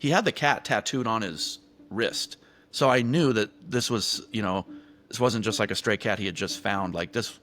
he had the cat tattooed on his wrist. So I knew that this was, this wasn't just like a stray cat he had just found. Like this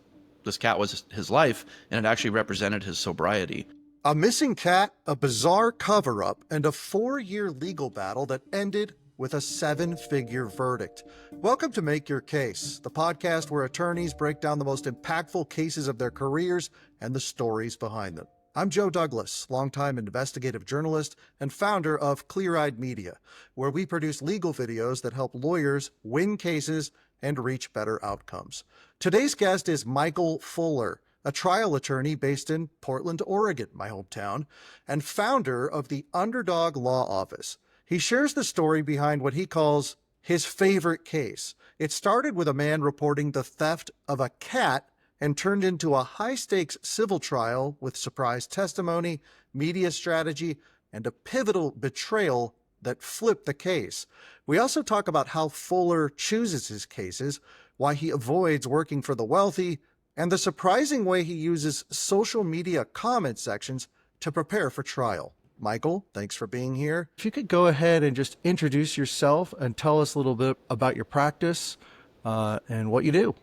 cat was his life, and it actually represented his sobriety. A missing cat, a bizarre cover-up, and a 4-year legal battle that ended with a 7-figure verdict. Welcome to Make Your Case, the podcast where attorneys break down the most impactful cases of their careers and the stories behind them. I'm Joe Douglas, longtime investigative journalist and founder of Clear Eyed Media, where we produce legal videos that help lawyers win cases and reach better outcomes. Today's guest is Michael Fuller, a trial attorney based in Portland, Oregon, my hometown, and founder of the Underdog Law Office. He shares the story behind what he calls his favorite case. It started with a man reporting the theft of a cat and turned into a high-stakes civil trial with surprise testimony, media strategy, and a pivotal betrayal that flipped the case. We also talk about how Fuller chooses his cases, why he avoids working for the wealthy, and the surprising way he uses social media comment sections to prepare for trial. Michael, thanks for being here. If you could go ahead and just introduce yourself and tell us a little bit about your practice and what you do.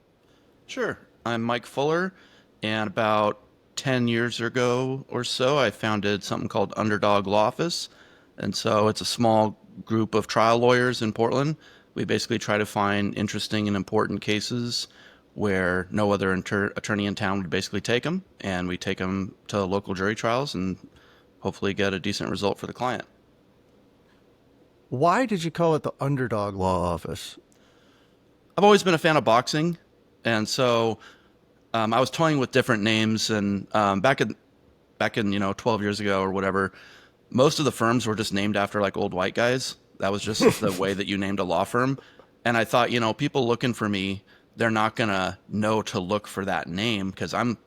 Sure. I'm Mike Fuller, and about 10 years ago or so, I founded something called Underdog Law Office. And so it's a small group of trial lawyers in Portland. We basically try to find interesting and important cases where no other attorney in town would basically take them, and we take them to local jury trials and hopefully get a decent result for the client. Why did you call it the Underdog Law Office? I've always been a fan of boxing, and so I was toying with different names, and back in 12 years ago or whatever, most of the firms were just named after like old white guys. That was just the way that you named a law firm. And I thought, people looking for me, they're not going to know to look for that name because I'm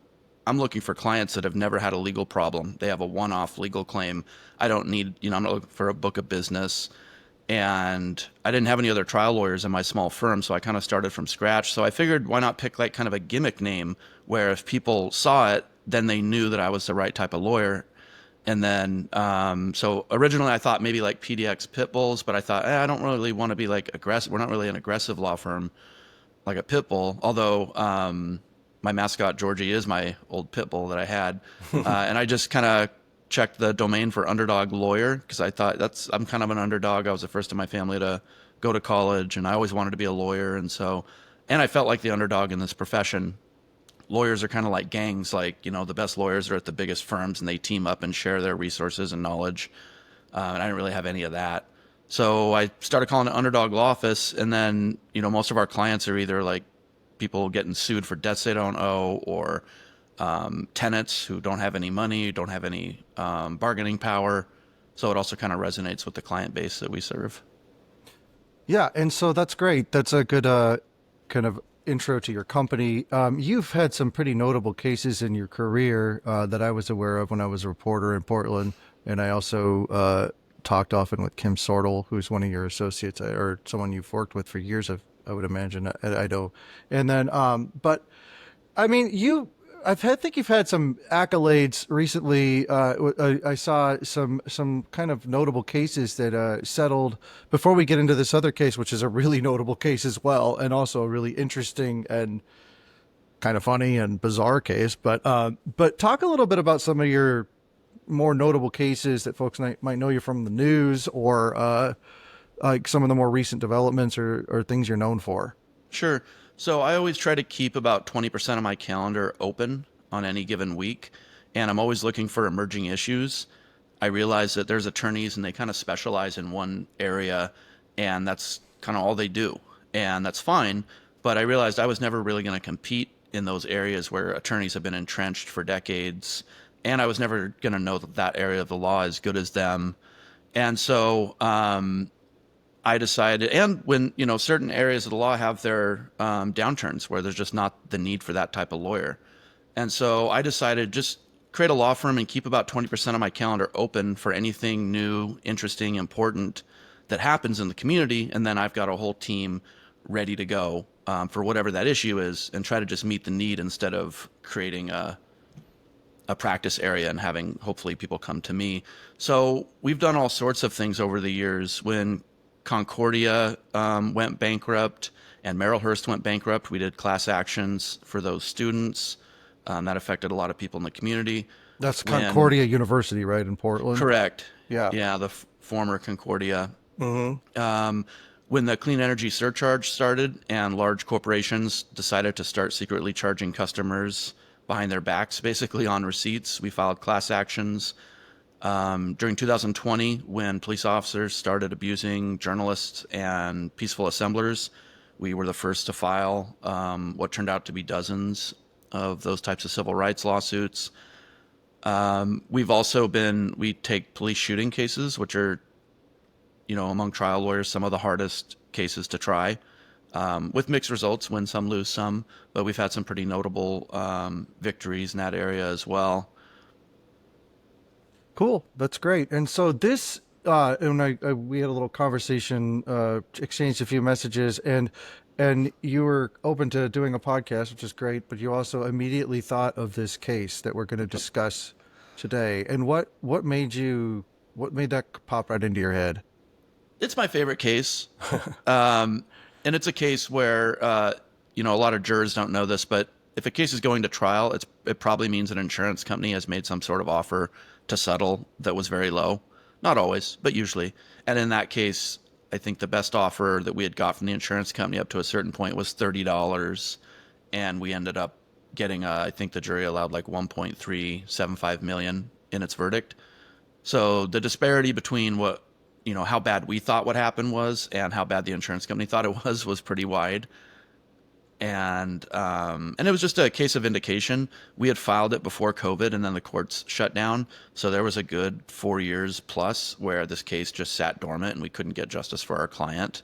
looking for clients that have never had a legal problem. They have a one-off legal claim. I don't need, I'm not looking for a book of business. And I didn't have any other trial lawyers in my small firm, so I kind of started from scratch. So I figured why not pick like kind of a gimmick name where if people saw it, then they knew that I was the right type of lawyer. And then, so originally I thought maybe like PDX Pit Bulls, but I thought, I don't really want to be like aggressive. We're not really an aggressive law firm like a pit bull, although my mascot Georgie is my old pit bull that I had. And I just kind of checked the domain for Underdog Lawyer because I thought I'm kind of an underdog. I was the first in my family to go to college, and I always wanted to be a lawyer. And I felt like the underdog in this profession. Lawyers are kind of like gangs, like, the best lawyers are at the biggest firms and they team up and share their resources and knowledge. And I didn't really have any of that. So I started calling it Underdog Law Office. And then, most of our clients are either like people getting sued for debts they don't owe, or tenants who don't have any money, don't have any bargaining power. So it also kind of resonates with the client base that we serve. Yeah, and so that's great. That's a good kind of intro to your company. You've had some pretty notable cases in your career that I was aware of when I was a reporter in Portland, and I also talked often with Kim Sortel, who's one of your associates or someone you've worked with for years, I would imagine. I know. And then, but I mean, I think you've had some accolades recently. I saw some kind of notable cases that settled before we get into this other case, which is a really notable case as well, and also a really interesting and kind of funny and bizarre case. But talk a little bit about some of your more notable cases that folks might know you from the news, or like some of the more recent developments or things you're known for. Sure. So I always try to keep about 20% of my calendar open on any given week, and I'm always looking for emerging issues. I realize that there's attorneys and they kind of specialize in one area, and that's kind of all they do, and that's fine. But I realized I was never really going to compete in those areas where attorneys have been entrenched for decades, and I was never going to know that area of the law as good as them. And so I decided, and when, certain areas of the law have their downturns where there's just not the need for that type of lawyer. And so I decided just create a law firm and keep about 20% of my calendar open for anything new, interesting, important that happens in the community. And then I've got a whole team ready to go for whatever that issue is, and try to just meet the need instead of creating a a practice area and having hopefully people come to me. So we've done all sorts of things over the years. When Concordia went bankrupt and Merrillhurst went bankrupt, we did class actions for those students. That affected a lot of people in the community. That's When Concordia University, right, in Portland? Correct, Yeah. yeah, the former Concordia. Mm-hmm. When the clean energy surcharge started and large corporations decided to start secretly charging customers behind their backs, basically on receipts, we filed class actions. During 2020, when police officers started abusing journalists and peaceful assemblers, we were the first to file what turned out to be dozens of those types of civil rights lawsuits. We take police shooting cases, which are, among trial lawyers, some of the hardest cases to try, with mixed results, win some, lose some, but we've had some pretty notable victories in that area as well. Cool. That's great. And so this, and we had a little conversation, exchanged a few messages, and you were open to doing a podcast, which is great. But you also immediately thought of this case that we're going to discuss today. And what made that pop right into your head? It's my favorite case. And it's a case where, a lot of jurors don't know this, but if a case is going to trial, it probably means an insurance company has made some sort of offer to settle that was very low. Not always, but usually. And in that case, I think the best offer that we had got from the insurance company up to a certain point was $30. And we ended up getting, I think the jury allowed like 1.375 million in its verdict. So the disparity between how bad we thought what happened was and how bad the insurance company thought it was pretty wide. And it was just a case of vindication. We had filed it before COVID, and then the courts shut down. So there was a good 4 years plus where this case just sat dormant, and we couldn't get justice for our client.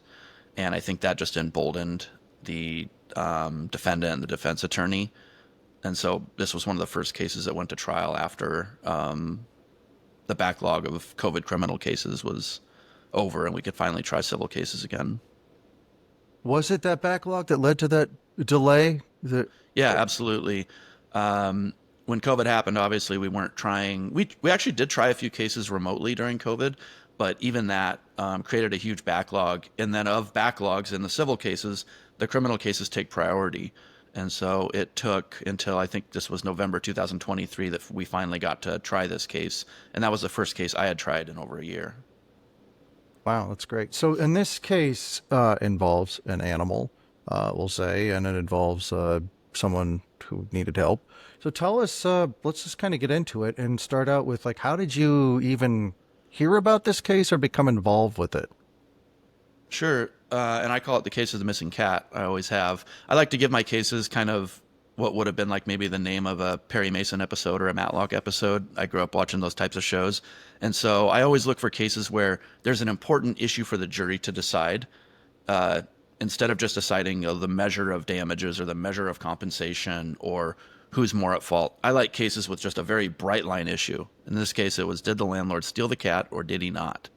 And I think that just emboldened the defendant and the defense attorney. And so this was one of the first cases that went to trial after the backlog of COVID criminal cases was over, and we could finally try civil cases again. Was it that backlog that led to that delay? Yeah, absolutely. When COVID happened, obviously we weren't trying. We actually did try a few cases remotely during COVID, but even that created a huge backlog. And then of backlogs in the civil cases, the criminal cases take priority. And so it took until I think this was November 2023 that we finally got to try this case. And that was the first case I had tried in over a year. Wow, that's great. So in this case, involves an animal, we'll say, and it involves someone who needed help. So tell us, let's just kind of get into it and start out with how did you even hear about this case or become involved with it? Sure. And I call it the case of the missing cat. I always have. I like to give my cases kind of what would have been like maybe the name of a Perry Mason episode or a Matlock episode. I grew up watching those types of shows. And so I always look for cases where there's an important issue for the jury to decide, instead of just deciding the measure of damages or the measure of compensation or who's more at fault. I like cases with just a very bright line issue. In this case, it was, did the landlord steal the cat or did he not?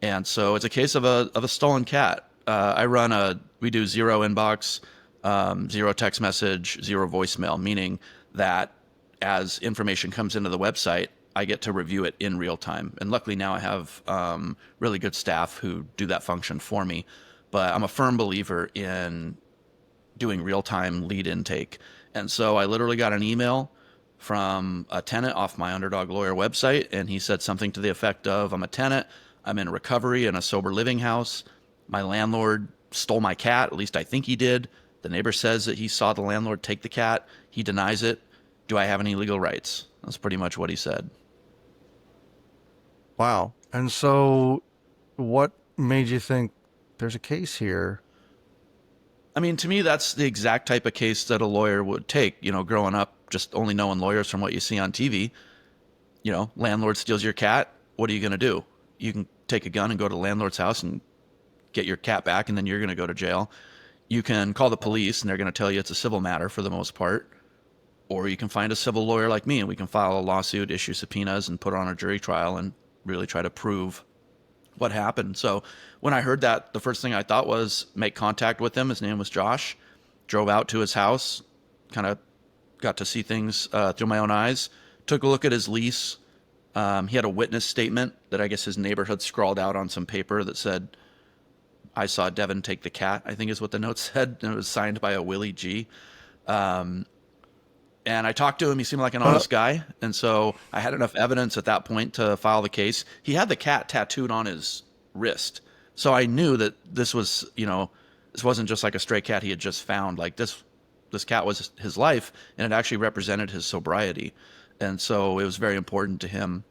And so it's a case of a stolen cat. We do zero inbox, zero text message, zero voicemail, meaning that as information comes into the website, I get to review it in real time. And luckily now I have really good staff who do that function for me. But I'm a firm believer in doing real time lead intake. And so I literally got an email from a tenant off my Underdog Lawyer website, and he said something to the effect of, I'm a tenant, I'm in recovery in a sober living house. My landlord stole my cat, at least I think he did. The neighbor says that he saw the landlord take the cat. He denies it. Do I have any legal rights? That's pretty much what he said. Wow. And so what made you think there's a case here? I mean, to me, that's the exact type of case that a lawyer would take. Growing up, just only knowing lawyers from what you see on TV. Landlord steals your cat. What are you going to do? You can take a gun and go to the landlord's house and get your cat back, and then you're going to go to jail. You can call the police, and they're going to tell you it's a civil matter for the most part. Or you can find a civil lawyer like me, and we can file a lawsuit, issue subpoenas, and put on a jury trial and really try to prove what happened. So when I heard that, the first thing I thought was make contact with him. His name was Josh. Drove out to his house, kind of got to see things through my own eyes. took a look at his lease. He had a witness statement that I guess his neighbor had scrawled out on some paper that said, "I saw Devin take the cat," I think is what the note said. And it was signed by a Willie G. And I talked to him. He seemed like an honest guy. And so I had enough evidence at that point to file the case. He had the cat tattooed on his wrist. So I knew that this was, this wasn't just like a stray cat he had just found. Like this cat was his life, and it actually represented his sobriety. And so it was very important to him.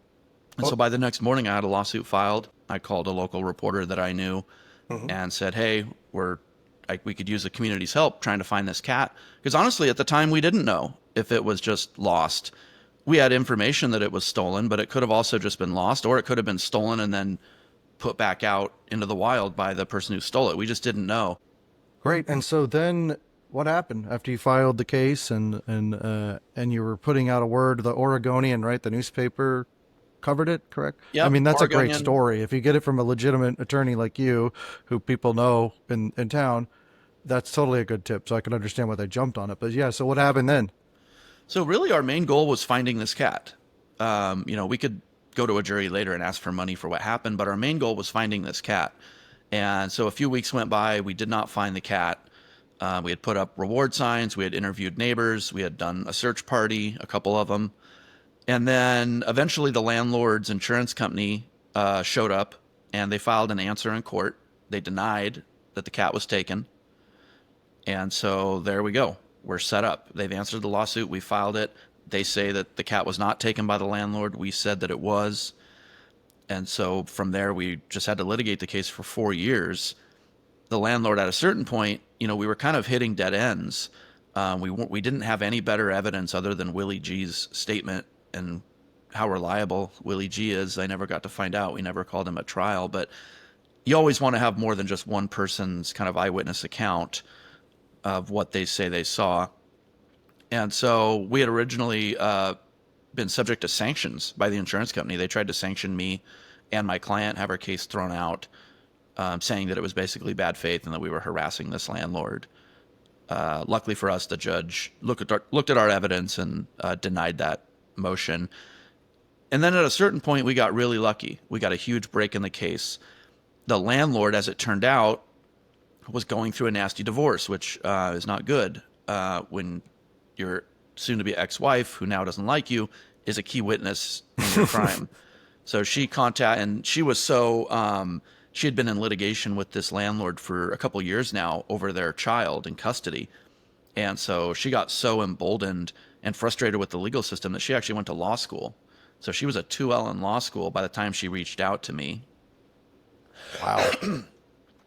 And so by the next morning, I had a lawsuit filed. I called a local reporter that I knew and said, "Hey, we could use the community's help trying to find this cat." Because honestly, at the time, we didn't know if it was just lost. We had information that it was stolen, but it could have also just been lost, or it could have been stolen and then put back out into the wild by the person who stole it. We just didn't know. Great. And so then what happened after you filed the case and you were putting out a word? The Oregonian, right? The newspaper covered it, correct? Yeah. I mean, that's a great Oregonian. story. If you get it from a legitimate attorney like you, who people know in town, that's totally a good tip. So I can understand why they jumped on it. But yeah, so what happened then? So really our main goal was finding this cat. We could go to a jury later and ask for money for what happened, but our main goal was finding this cat. And so a few weeks went by, we did not find the cat. We had put up reward signs, we had interviewed neighbors, we had done a search party, a couple of them. And then eventually the landlord's insurance company showed up and they filed an answer in court. They denied that the cat was taken. And so there we go. We're set up. They've answered the lawsuit. We filed it. They say that the cat was not taken by the landlord. We said that it was. And so from there, we just had to litigate the case for 4 years. The landlord, at a certain point, we were kind of hitting dead ends. We didn't have any better evidence other than Willie G's statement and how reliable Willie G is. I never got to find out. We never called him at trial. But you always want to have more than just one person's kind of eyewitness account of what they say they saw. And so we had originally been subject to sanctions by the insurance company. They tried to sanction me and my client, have our case thrown out, saying that it was basically bad faith and that we were harassing this landlord. Luckily for us, the judge looked at our evidence and denied that motion. And then at a certain point, we got really lucky. We got a huge break in the case. The landlord, as it turned out, was going through a nasty divorce, which is not good when your soon-to-be ex-wife, who now doesn't like you, is a key witness in your crime. So she was so, she had been in litigation with this landlord for a couple years now over their child in custody. And so she got so emboldened and frustrated with the legal system that she actually went to law school. So she was a 2L in law school by the time she reached out to me. Wow.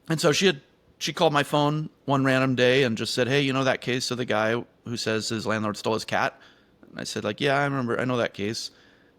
And so she called my phone one random day and just said, "Hey, you know that case of the guy who says his landlord stole his cat?" And I said, "Yeah, I know that case."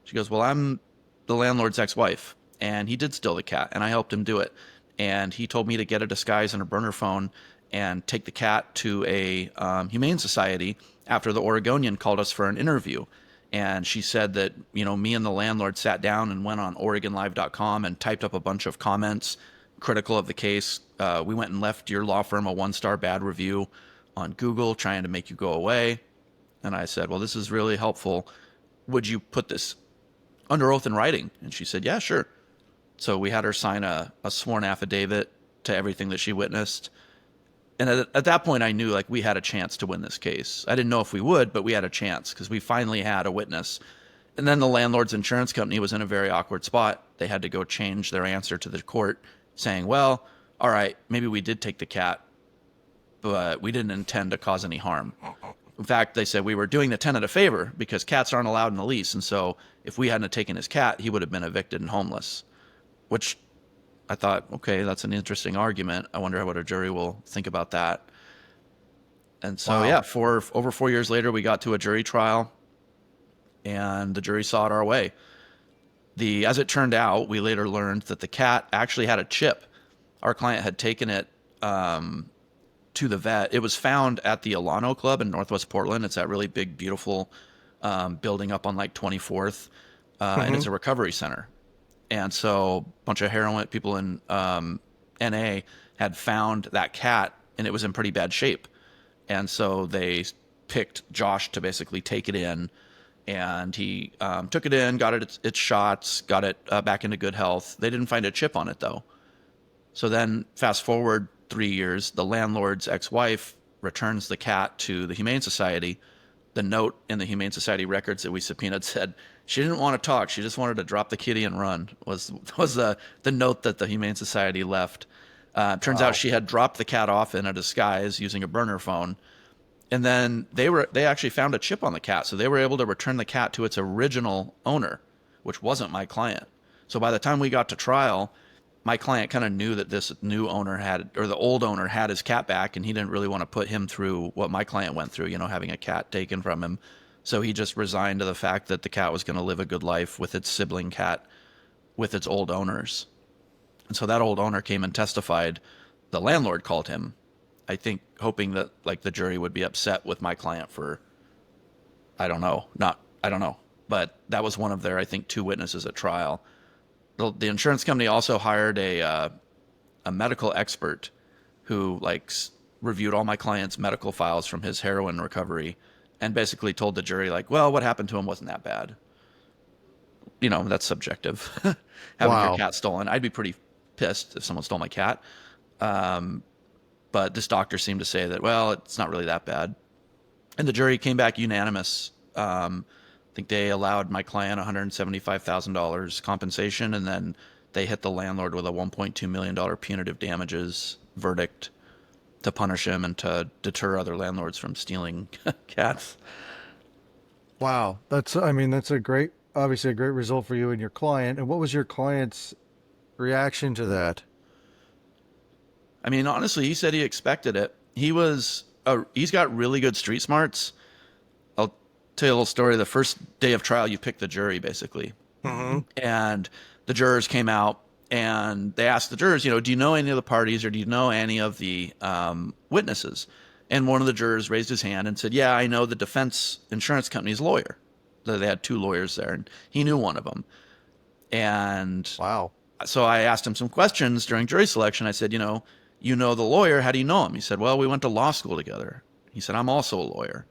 She goes, "Well, I'm the landlord's ex-wife, and he did steal the cat, and I helped him do it. And he told me to get a disguise and a burner phone and take the cat to a humane society after the Oregonian called us for an interview." And she said that, me and the landlord sat down and went on OregonLive.com and typed up a bunch of comments critical of the case. We went and left your law firm a 1-star bad review on Google trying to make you go away. And I said, "Well, this is really helpful. Would you put this under oath in writing?" And she said, "Yeah, sure." So we had her sign a sworn affidavit to everything that she witnessed. And at that point, I knew we had a chance to win this case. I didn't know if we would, but we had a chance because we finally had a witness. And then the landlord's insurance company was in a very awkward spot. They had to go change their answer to the court saying, "Well, all right, maybe we did take the cat, but we didn't intend to cause any harm." In fact, they said we were doing the tenant a favor because cats aren't allowed in the lease. And so if we hadn't taken his cat, he would have been evicted and homeless, which I thought, okay, that's an interesting argument. I wonder what a jury will think about that. And so, Wow. yeah, over 4 years later, we got to a jury trial and the jury saw it our way. As it turned out, we later learned that the cat actually had a chip. Our client had taken it to the vet. It was found at the Alano Club in Northwest Portland. It's that really big, beautiful building up on 24th, and it's a recovery center. And so a bunch of heroin people in NA had found that cat, and it was in pretty bad shape. And so they picked Josh to basically take it in and he took it in, got its shots, got it back into good health. They didn't find a chip on it though. So then, fast forward 3 years, the landlord's ex-wife returns the cat to the Humane Society. The note in the Humane Society records that we subpoenaed said she didn't want to talk. She just wanted to drop the kitty and run. Was the note that the Humane Society left. Turns out Wow. she had dropped the cat off in a disguise using a burner phone, and then they actually found a chip on the cat, so they were able to return the cat to its original owner, which wasn't my client. So by the time we got to trial, my client kind of knew that this new owner had, or the old owner had his cat back, and he didn't really want to put him through what my client went through, having a cat taken from him. So he just resigned to the fact that the cat was going to live a good life with its sibling cat with its old owners. And so that old owner came and testified. The landlord called him, I think, hoping that like the jury would be upset with my client for, I don't know, but that was one of their, I think, two witnesses at trial. The insurance company also hired a medical expert who reviewed all my client's medical files from his heroin recovery and basically told the jury well, what happened to him wasn't that bad. That's subjective. Having your Wow. cat stolen, I'd be pretty pissed if someone stole my cat. But this doctor seemed to say that, well, it's not really that bad. And the jury came back unanimous. I think they allowed my client $175,000 compensation, and then they hit the landlord with a $1.2 million punitive damages verdict to punish him and to deter other landlords from stealing cats. Wow. That's obviously a great result for you and your client. And what was your client's reaction to that? I mean, honestly, he said he expected it. He's got really good street smarts. I'll tell you a little story. The first day of trial, you pick the jury, basically. Mm-hmm. And the jurors came out and they asked the jurors, do you know any of the parties or do you know any of the witnesses? And one of the jurors raised his hand and said, yeah, I know the defense insurance company's lawyer. So they had two lawyers there, and he knew one of them. And Wow. so I asked him some questions during jury selection. I said, you know the lawyer. How do you know him? He said, well, we went to law school together. He said, I'm also a lawyer.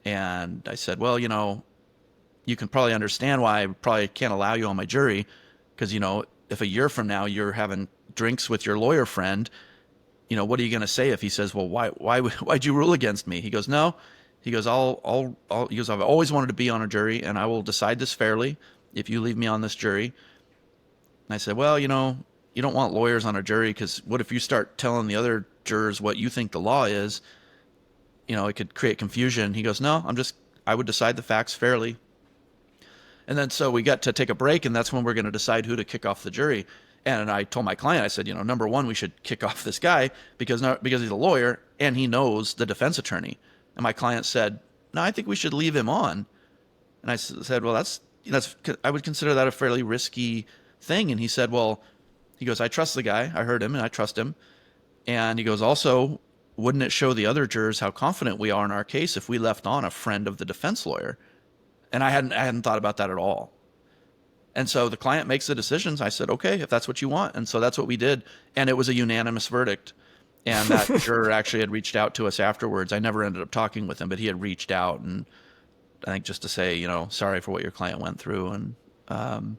And I said, well, you can probably understand why I probably can't allow you on my jury because, if a year from now you're having drinks with your lawyer friend, what are you going to say if he says, well, why'd you rule against me? He goes, no. He goes, he goes, I've always wanted to be on a jury and I will decide this fairly if you leave me on this jury. And I said, well, you don't want lawyers on a jury because what if you start telling the other jurors what you think the law is? It could create confusion. He goes, no, I would decide the facts fairly. And then so we got to take a break, and that's when we're going to decide who to kick off the jury. And I told my client, I said, number one, we should kick off this guy because he's a lawyer and he knows the defense attorney. And my client said, no, I think we should leave him on. And I said, well, I would consider that a fairly risky thing. And he said, well, he goes, I trust the guy. I heard him and I trust him. And he goes, also, wouldn't it show the other jurors how confident we are in our case if we left on a friend of the defense lawyer? And I hadn't thought about that at all. And so the client makes the decisions. I said, okay, if that's what you want. And so that's what we did. And it was a unanimous verdict. And that juror actually had reached out to us afterwards. I never ended up talking with him, but he had reached out, and I think just to say, sorry for what your client went through. And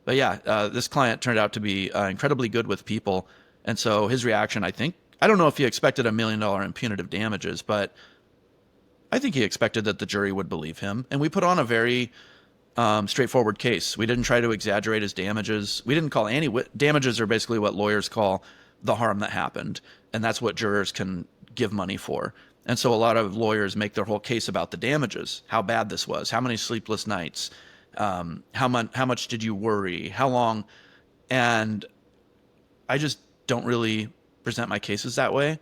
but yeah, this client turned out to be incredibly good with people. And so his reaction, I don't know if he expected $1 million in punitive damages, but I think he expected that the jury would believe him. And we put on a very straightforward case. We didn't try to exaggerate his damages. We didn't call damages are basically what lawyers call the harm that happened. And that's what jurors can give money for. And so a lot of lawyers make their whole case about the damages, how bad this was, how many sleepless nights, how much did you worry, how long. And I just don't really present my cases that way.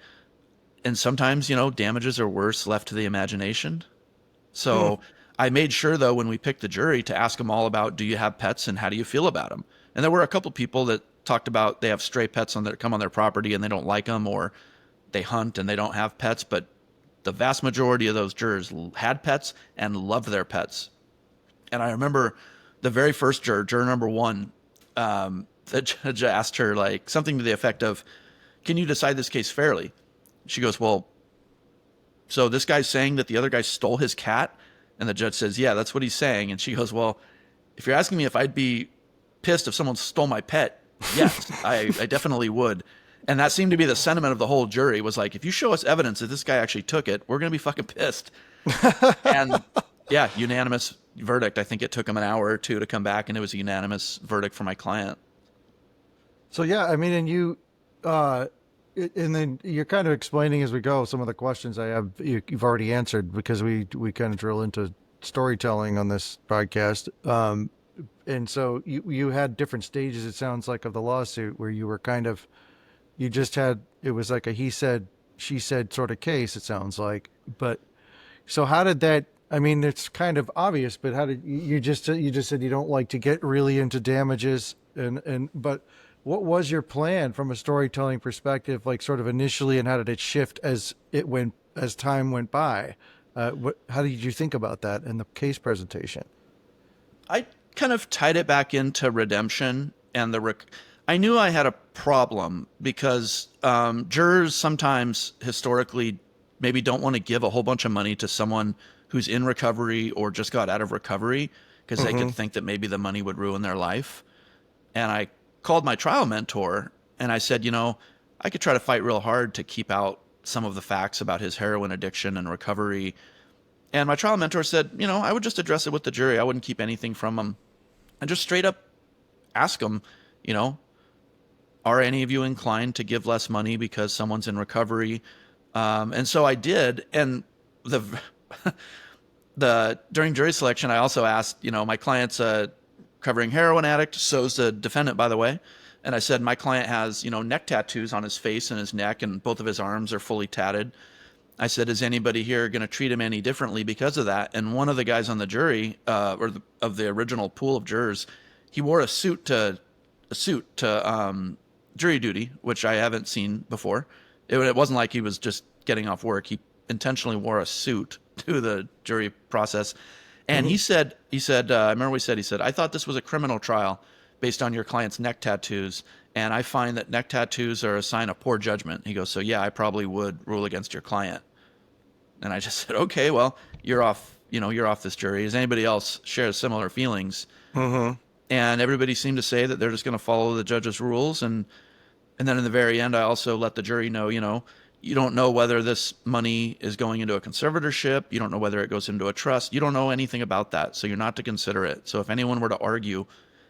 And sometimes, damages are worse left to the imagination. So I made sure, though, when we picked the jury to ask them all about, do you have pets and how do you feel about them? And there were a couple people that talked about they have stray pets come on their property and they don't like them, or they hunt and they don't have pets. But the vast majority of those jurors had pets and loved their pets. And I remember the very first juror number one, the judge asked her something to the effect of, can you decide this case fairly? She goes, well, so this guy's saying that the other guy stole his cat And the judge says, yeah, that's what he's saying. And she goes, well, if you're asking me if I'd be pissed if someone stole my pet, yes, I definitely would. And that seemed to be the sentiment of the whole jury was like, if you show us evidence that this guy actually took it, we're going to be fucking pissed. And yeah, unanimous verdict. I think it took him an hour or two to come back, and it was a unanimous verdict for my client. So yeah, I mean, and then you're kind of explaining as we go some of the questions I have. You've already answered because we kind of drill into storytelling on this podcast. And so you had different stages. It sounds like of the lawsuit where you were kind of you just had it was like a he said she said sort of case. It sounds like, but so how did that? I mean, it's kind of obvious, but how did you just said you don't like to get really into damages and but what was your plan from a storytelling perspective, like sort of initially, and how did it shift as time went by? How did you think about that in the case presentation? I kind of tied it back into redemption and I knew I had a problem because jurors sometimes historically maybe don't want to give a whole bunch of money to someone who's in recovery or just got out of recovery because they could think that maybe the money would ruin their life. And I called my trial mentor and I said, I could try to fight real hard to keep out some of the facts about his heroin addiction and recovery. And my trial mentor said, I would just address it with the jury. I wouldn't keep anything from them and just straight up ask them, are any of you inclined to give less money because someone's in recovery? And so I did. And during jury selection, I also asked, my client's a recovering heroin addict, so's the defendant, by the way. And I said, my client has, neck tattoos on his face and his neck, and both of his arms are fully tatted. I said, is anybody here going to treat him any differently because of that? And one of the guys on the jury, of the original pool of jurors, he wore a suit to jury duty, which I haven't seen before. It wasn't like he was just getting off work. He intentionally wore a suit to the jury process. And he said, I remember what he said, I thought this was a criminal trial based on your client's neck tattoos. And I find that neck tattoos are a sign of poor judgment. He goes, so yeah, I probably would rule against your client. And I just said, okay, well, you're off this jury. Does anybody else share similar feelings? And everybody seemed to say that they're just going to follow the judge's rules. And then in the very end, I also let the jury know, you don't know whether this money is going into a conservatorship. You don't know whether it goes into a trust. You don't know anything about that. So you're not to consider it. So if anyone were to argue,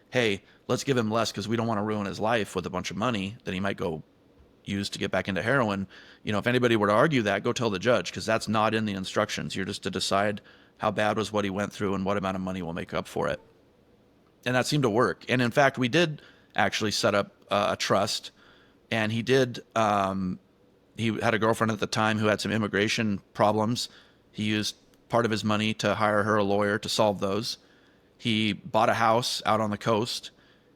hey, let's give him less because we don't want to ruin his life with a bunch of money that he might go use to get back into heroin. If anybody were to argue that, go tell the judge because that's not in the instructions. You're just to decide how bad was what he went through and what amount of money will make up for it. And that seemed to work. And in fact, we did actually set up a trust, and he did. He had a girlfriend at the time who had some immigration problems. He used part of his money to hire her a lawyer to solve those. He bought a house out on the coast,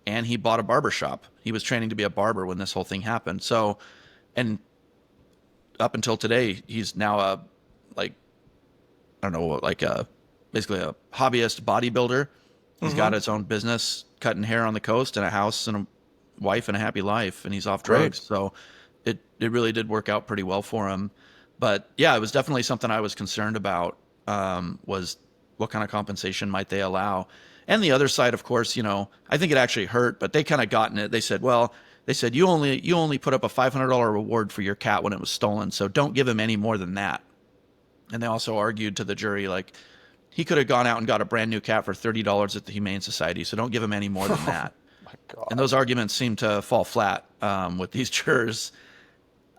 and he bought a barber shop. He was training to be a barber when this whole thing happened. So, and up until today, he's now basically a hobbyist bodybuilder. He's got his own business, cutting hair on the coast, and a house and a wife and a happy life, and he's off drugs. So it really did work out pretty well for him. But yeah, it was definitely something I was concerned about, was what kind of compensation might they allow? And the other side, of course, I think it actually hurt, but they kind of got in it. They said, you only put up a $500 reward for your cat when it was stolen, so don't give him any more than that. And they also argued to the jury, like, he could have gone out and got a brand new cat for $30 at the Humane Society, so don't give him any more than that. My God. And those arguments seem to fall flat with these jurors.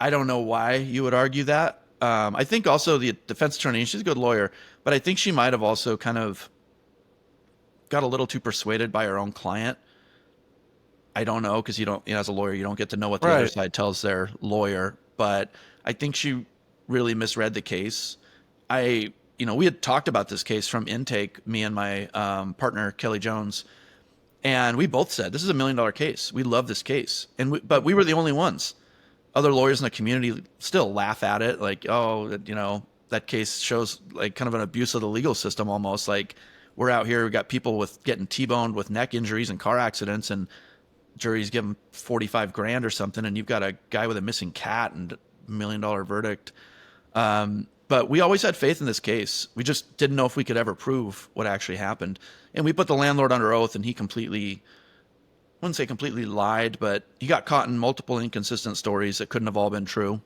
I don't know why you would argue that. I think also the defense attorney, she's a good lawyer, but I think she might have also kind of got a little too persuaded by her own client. I don't know, because as a lawyer, you don't get to know what the other side tells their lawyer. But I think she really misread the case. We had talked about this case from intake, me and my partner, Kelly Jones, and we both said, this is $1 million case. We love this case. But we were the only ones. Other lawyers in the community still laugh at it, like, that case shows like kind of an abuse of the legal system almost. Like, we're out here, we got people getting T-boned with neck injuries and car accidents, and juries give them 45 grand or something, and you've got a guy with a missing cat and $1 million verdict. But we always had faith in this case. We just didn't know if we could ever prove what actually happened. And we put the landlord under oath, and he completely, I wouldn't say completely lied, but he got caught in multiple inconsistent stories that couldn't have all been true.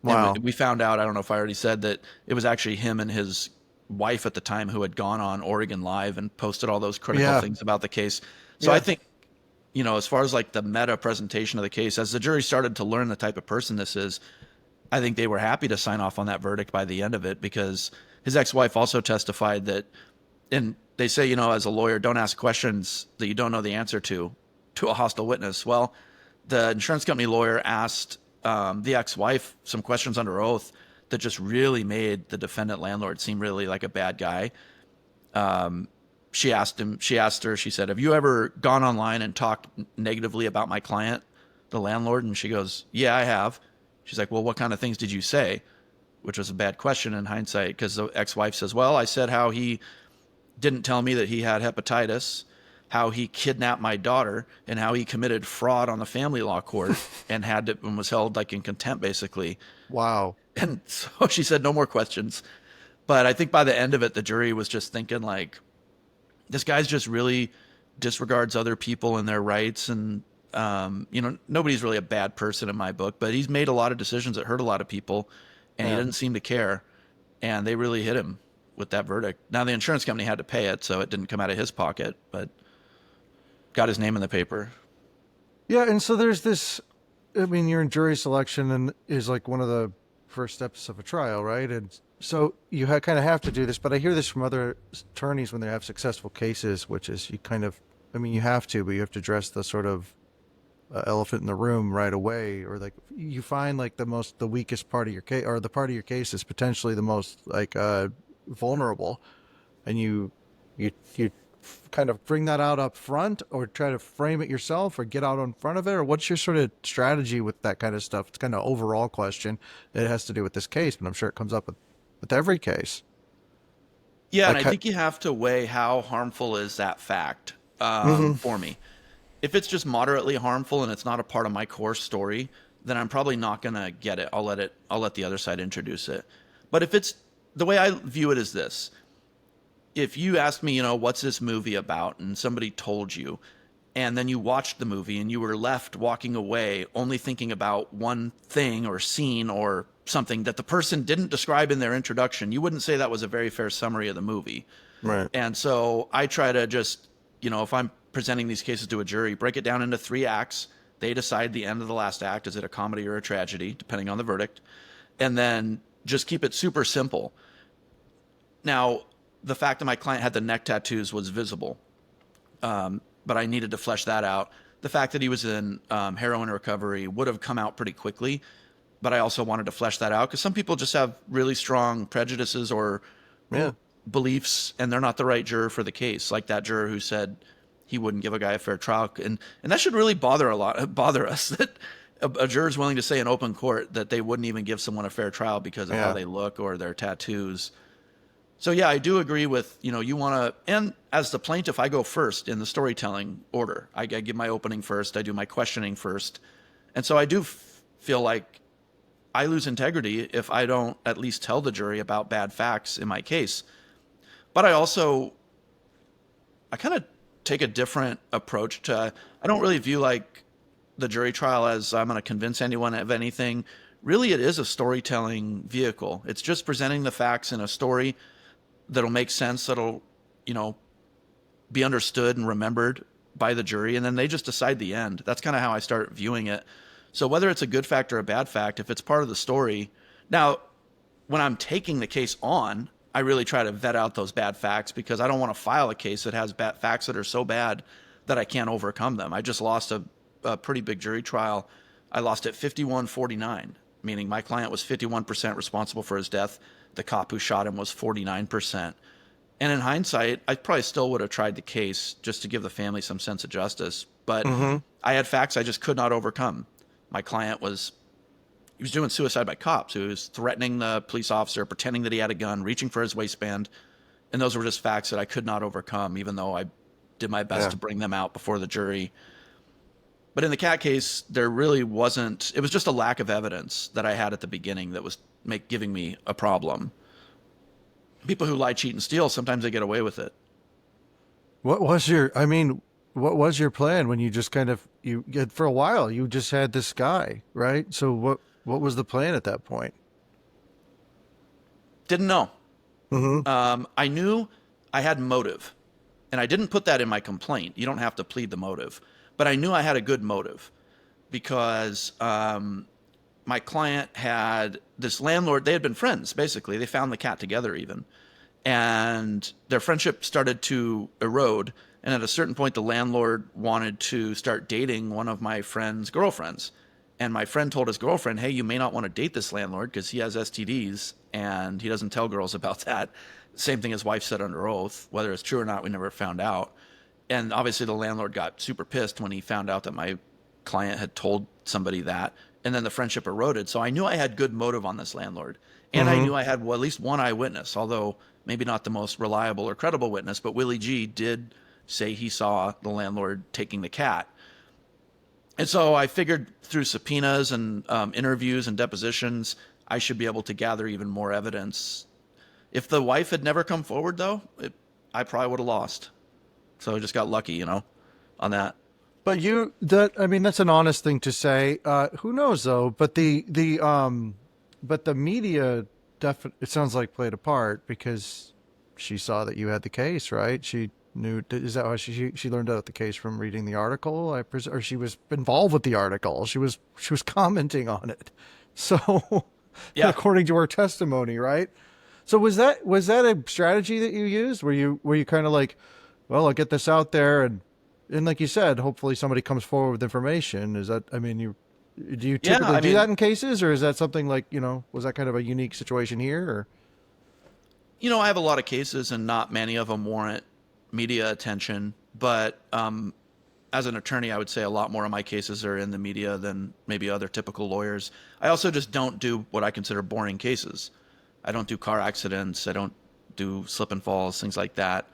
Wow. And we found out, I don't know if I already said, that it was actually him and his wife at the time who had gone on Oregon Live and posted all those critical Yeah. things about the case. So Yeah. I think, as far as like the meta presentation of the case, as the jury started to learn the type of person this is, I think they were happy to sign off on that verdict by the end of it, because his ex-wife also testified that, and they say, as a lawyer, don't ask questions that you don't know the answer to a hostile witness. Well, the insurance company lawyer asked the ex-wife some questions under oath that just really made the defendant landlord seem really like a bad guy. She asked her, she said, "Have you ever gone online and talked negatively about my client, the landlord?" And she goes, "Yeah, I have." She's like, "Well, what kind of things did you say?" Which was a bad question in hindsight, because the ex-wife says, "Well, I said how he didn't tell me that he had hepatitis, how he kidnapped my daughter, and how he committed fraud on the family law court and was held like in contempt, basically." Wow. And so she said, "No more questions." But I think by the end of it, the jury was just thinking like, this guy's just really disregards other people and their rights. And, nobody's really a bad person in my book, but he's made a lot of decisions that hurt a lot of people, and he Yeah. didn't seem to care. And they really hit him with that verdict. Now, the insurance company had to pay it, so it didn't come out of his pocket, but got his name in the paper. Yeah, and so there's this. I mean, you're in jury selection, and is like one of the first steps of a trial, right? And so you kind of have to do this. But I hear this from other attorneys when they have successful cases, which is you kind of. I mean, you have to, but you have to address the sort of elephant in the room right away, or like you find like the weakest part of your case, or the part of your case is potentially the most like vulnerable, and you kind of bring that out up front, or try to frame it yourself, or get out in front of it, or what's your sort of strategy with that kind of stuff? It's kind of overall question. It has to do with this case, but I'm sure it comes up with every case. Yeah, and Like, I think you have to weigh how harmful is that fact mm-hmm. for me. If it's just moderately harmful and it's not a part of my core story, then I'm probably not going to get it. I'll let the other side introduce it. But if it's, the way I view it is this: if you asked me, what's this movie about, and somebody told you, and then you watched the movie and you were left walking away only thinking about one thing or scene or something that the person didn't describe in their introduction, you wouldn't say that was a very fair summary of the movie. Right. And so I try to just, if I'm presenting these cases to a jury, break it down into 3 acts. They decide the end of the last act. Is it a comedy or a tragedy, depending on the verdict? And then just keep it super simple. Now, the fact that my client had the neck tattoos was visible, but I needed to flesh that out. The fact that he was in heroin recovery would have come out pretty quickly, but I also wanted to flesh that out because some people just have really strong prejudices or Yeah. beliefs, and they're not the right juror for the case. Like that juror who said he wouldn't give a guy a fair trial, and that should really bother us that a juror is willing to say in open court that they wouldn't even give someone a fair trial because of how they look or their tattoos. So yeah, I do agree with, you want to, and as the plaintiff, I go first in the storytelling order. I give my opening first. I do my questioning first. And so I do feel like I lose integrity if I don't at least tell the jury about bad facts in my case. But I kind of take a different approach to, I don't really view like the jury trial as I'm going to convince anyone of anything. Really, it is a storytelling vehicle. It's just presenting the facts in a story that'll make sense, that'll, be understood and remembered by the jury, and then they just decide the end. That's kind of how I start viewing it. So whether it's a good fact or a bad fact, if it's part of the story. Now, when I'm taking the case on, I really try to vet out those bad facts because I don't want to file a case that has bad facts that are so bad that I can't overcome them. I just lost a pretty big jury trial. I lost at 51-49, meaning my client was 51% responsible for his death. The cop who shot him was 49%. And in hindsight, I probably still would have tried the case just to give the family some sense of justice. But I had facts I just could not overcome. My client he was doing suicide by cops. He was threatening the police officer, pretending that he had a gun, reaching for his waistband. And those were just facts that I could not overcome, even though I did my best to bring them out before the jury. But in the cat case, there really wasn't. It was just a lack of evidence that I had at the beginning that was giving me a problem. People who lie, cheat, and steal, sometimes they get away with it. What was your, I mean, what was your plan when you just kind of, for a while, you just had this guy, right? So what was the plan at that point? Didn't know. Mm-hmm. I knew I had motive, and I didn't put that in my complaint. You don't have to plead the motive, but I knew I had a good motive because my client had this landlord. They had been friends, basically. They found the cat together, even. And their friendship started to erode. And at a certain point, the landlord wanted to start dating one of my friend's girlfriends. And my friend told his girlfriend, hey, you may not want to date this landlord because he has STDs and he doesn't tell girls about that. Same thing his wife said under oath. Whether it's true or not, we never found out. And obviously, the landlord got super pissed when he found out that my client had told somebody that. And then the friendship eroded. So I knew I had good motive on this landlord. And I Mm-hmm. knew I had, well, at least one eyewitness, although maybe not the most reliable or credible witness, but Willie G did say he saw the landlord taking the cat. And so I figured through subpoenas and interviews and depositions, I should be able to gather even more evidence. If the wife had never come forward, though, I probably would have lost. So I just got lucky, on that. But I mean, that's an honest thing to say. Who knows though? But but the media it sounds like played a part because she saw that you had the case, right? She knew, is that why she learned about the case from reading the article? Or she was involved with the article. She was commenting on it. So, Yeah. according to her testimony, right? So was that a strategy that you used? Were you kind of like, well, I'll get this out there and like you said, hopefully somebody comes forward with information. Is that, I mean, do you Yeah. typically do that in cases, or is that something like, was that kind of a unique situation here? Or I have a lot of cases and not many of them warrant media attention. But as an attorney, I would say a lot more of my cases are in the media than maybe other typical lawyers. I also just don't do what I consider boring cases. I don't do car accidents. I don't do slip and falls, things like that.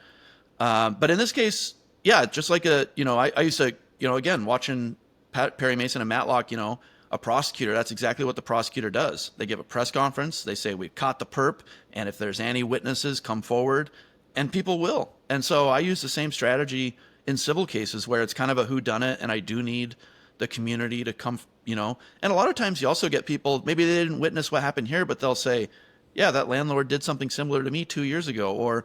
But in this case, yeah, just like I used to, again, watching Perry Mason and Matlock, a prosecutor, that's exactly what the prosecutor does. They give a press conference. They say, we've caught the perp. And if there's any witnesses, come forward. And people will. And so I use the same strategy in civil cases where it's kind of a whodunit. And I do need the community to come, And a lot of times you also get people, maybe they didn't witness what happened here, but they'll say, yeah, that landlord did something similar to me 2 years ago. Or,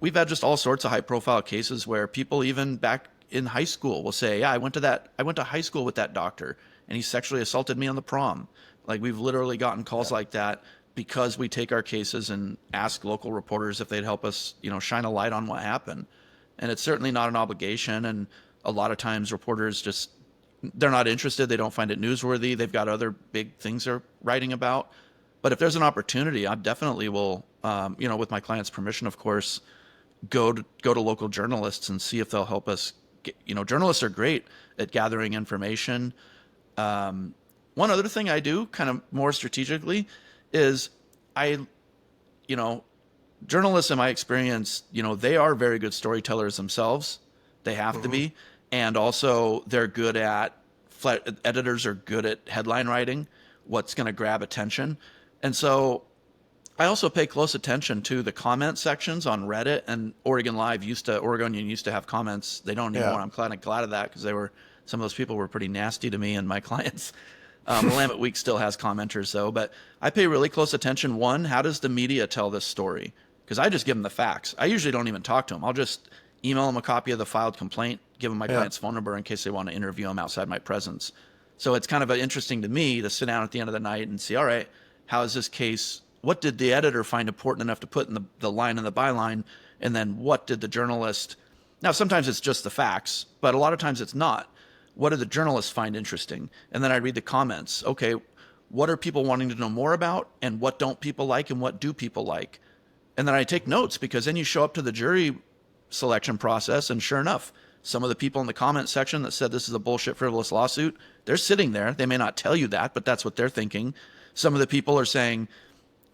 we've had just all sorts of high profile cases where people even back in high school will say, yeah, I went to high school with that doctor and he sexually assaulted me on the prom. Like we've literally gotten calls like that because we take our cases and ask local reporters if they'd help us, shine a light on what happened. And it's certainly not an obligation. And a lot of times reporters they're not interested. They don't find it newsworthy. They've got other big things they're writing about. But if there's an opportunity, I definitely will, with my client's permission, of course, go to local journalists and see if they'll help us. Journalists are great at gathering information. One other thing I do kind of more strategically is journalists in my experience, they are very good storytellers themselves. They have to be. And also they're good at, editors are good at headline writing, what's going to grab attention. And so I also pay close attention to the comment sections on Reddit, and Oregonian used to have comments. They don't anymore. yeah, I'm glad of that because some of those people were pretty nasty to me and my clients. Willamette Week still has commenters though, but I pay really close attention. One, how does the media tell this story? Because I just give them the facts. I usually don't even talk to them. I'll just email them a copy of the filed complaint, give them my client's phone number in case they want to interview them outside my presence. So it's kind of interesting to me to sit down at the end of the night and see, all right, how is this case? What did the editor find important enough to put in the line and the byline? And then what did the journalist? Now, sometimes it's just the facts, but a lot of times it's not. What did the journalists find interesting? And then I read the comments. Okay, what are people wanting to know more about? And what don't people like? And what do people like? And then I take notes because then you show up to the jury selection process. And sure enough, some of the people in the comment section that said this is a bullshit, frivolous lawsuit, they're sitting there. They may not tell you that, but that's what they're thinking. Some of the people are saying,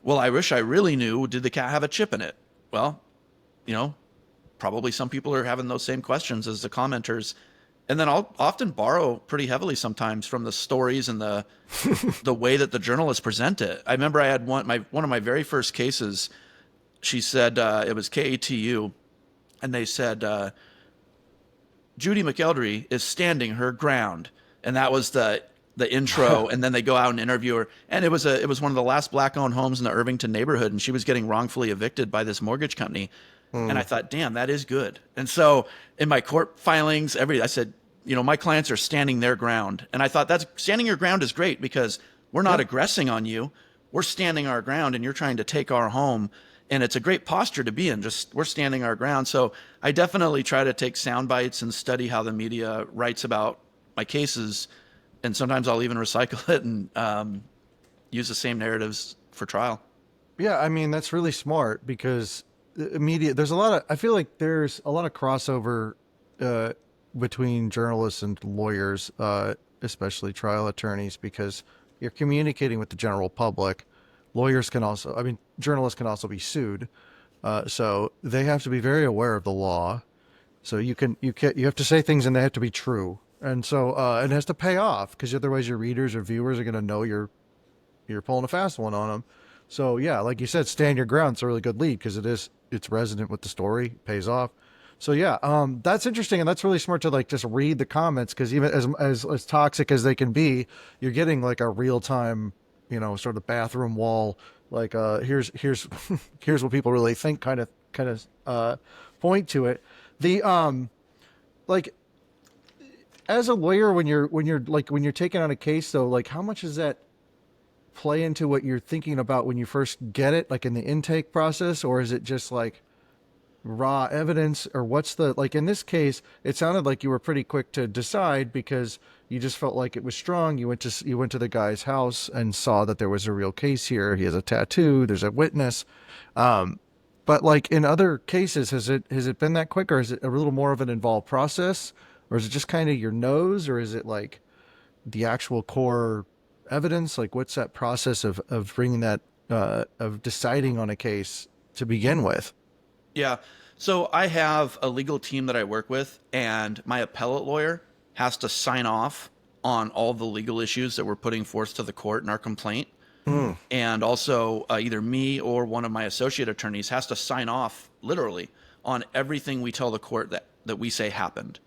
well, I wish I really knew, did the cat have a chip in it? Well, probably some people are having those same questions as the commenters. And then I'll often borrow pretty heavily sometimes from the stories and the way that the journalists present it. I remember I had one of my very first cases. She said it was KATU, and they said Judy McElderry is standing her ground, and that was the intro. And then they go out and interview her, and it was one of the last black-owned homes in the Irvington neighborhood, and she was getting wrongfully evicted by this mortgage company. And I thought, damn, that is good. And so in my court filings, I said, my clients are standing their ground. And I thought that's standing your ground is great because we're not aggressing on you. We're standing our ground and you're trying to take our home. And it's a great posture to be in. Just we're standing our ground. So I definitely try to take sound bites and study how the media writes about my cases. And sometimes I'll even recycle it and use the same narratives for trial. Yeah, I mean, that's really smart because media, I feel like there's a lot of crossover between journalists and lawyers, especially trial attorneys, because you're communicating with the general public. Journalists can also be sued. So they have to be very aware of the law. So you have to say things and they have to be true. And so, it has to pay off because otherwise your readers or viewers are going to know you're pulling a fast one on them. So yeah, like you said, stand your ground. It's a really good lead because it's resonant with the story, pays off. So yeah, that's interesting, and that's really smart to like just read the comments because even as toxic as they can be, you're getting like a real time, sort of bathroom wall. Like here's here's what people really think, kind of point to it. The like as a lawyer when you're taking on a case though, like how much does that play into what you're thinking about when you first get it, like in the intake process, or is it just like raw evidence, or what's the, like in this case, it sounded like you were pretty quick to decide because you just felt like it was strong. You went to the guy's house and saw that there was a real case here. He has a tattoo. There's a witness. But like in other cases, has it been that quick, or is it a little more of an involved process, or is it just kind of your nose, or is it like the actual core evidence? Like what's that process of bringing that of deciding on a case to begin with? Yeah. So I have a legal team that I work with, and my appellate lawyer has to sign off on all the legal issues that we're putting forth to the court in our complaint. And also either me or one of my associate attorneys has to sign off literally on everything we tell the court that we say happened.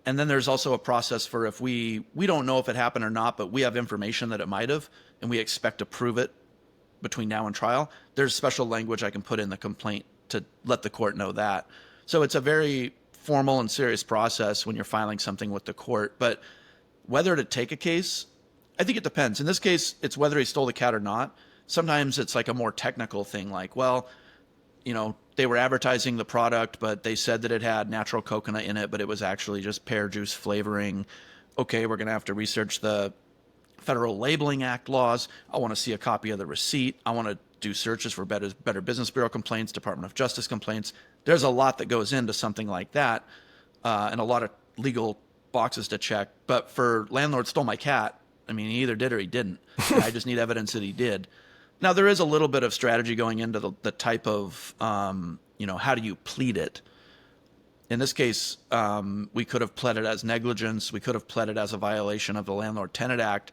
And then there's also a process for if we don't know if it happened or not, but we have information that it might have, and we expect to prove it between now and trial. There's special language I can put in the complaint to let the court know that. So it's a very formal and serious process when you're filing something with the court. But whether to take a case, I think it depends. In this case, it's whether he stole the cat or not. Sometimes it's like a more technical thing, like, well, they were advertising the product, but they said that it had natural coconut in it, but it was actually just pear juice flavoring. Okay, we're going to have to research the Federal Labeling Act laws. I want to see a copy of the receipt. I want to do searches for Better Business Bureau complaints, Department of Justice complaints. There's a lot that goes into something like that, and a lot of legal boxes to check. But for landlord stole my cat, I mean, he either did or he didn't. I just need evidence that he did. Now, there is a little bit of strategy going into the type of, how do you plead it? In this case, we could have pled it as negligence. We could have pled it as a violation of the Landlord-Tenant Act.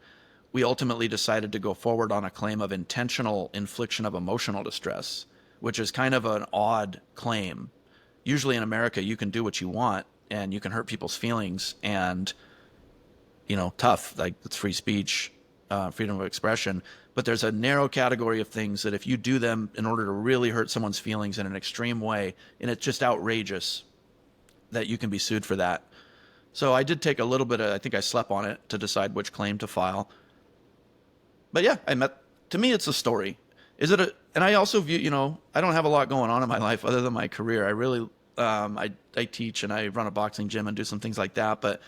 We ultimately decided to go forward on a claim of intentional infliction of emotional distress, which is kind of an odd claim. Usually in America, you can do what you want and you can hurt people's feelings and, tough, like it's free speech, freedom of expression. But there's a narrow category of things that if you do them in order to really hurt someone's feelings in an extreme way, and it's just outrageous, that you can be sued for that. So I did take a little bit I think I slept on it to decide which claim to file. But yeah, to me, it's a story. And I also view, I don't have a lot going on in my life other than my career. I really, I teach and I run a boxing gym and do some things like that. But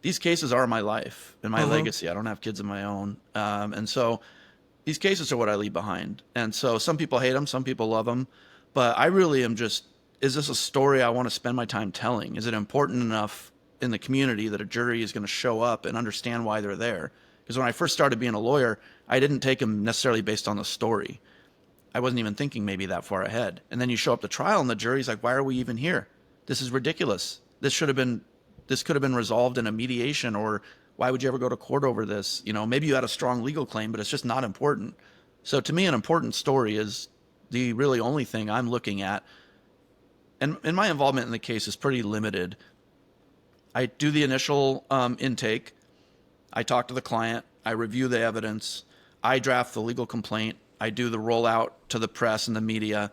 these cases are my life and my legacy. I don't have kids of my own. And so these cases are what I leave behind. And so some people hate them, some people love them. But I really am just, is this a story I want to spend my time telling? Is it important enough in the community that a jury is going to show up and understand why they're there? Because when I first started being a lawyer, I didn't take them necessarily based on the story. I wasn't even thinking maybe that far ahead. And then you show up to trial and the jury's like, why are we even here? This is ridiculous. This should have been this could have been resolved in a mediation, or why would you ever go to court over this? Maybe you had a strong legal claim, but it's just not important. So to me, an important story is the really only thing I'm looking at. And my involvement in the case is pretty limited. I do the initial intake. I talk to the client. I review the evidence. I draft the legal complaint. I do the rollout to the press and the media.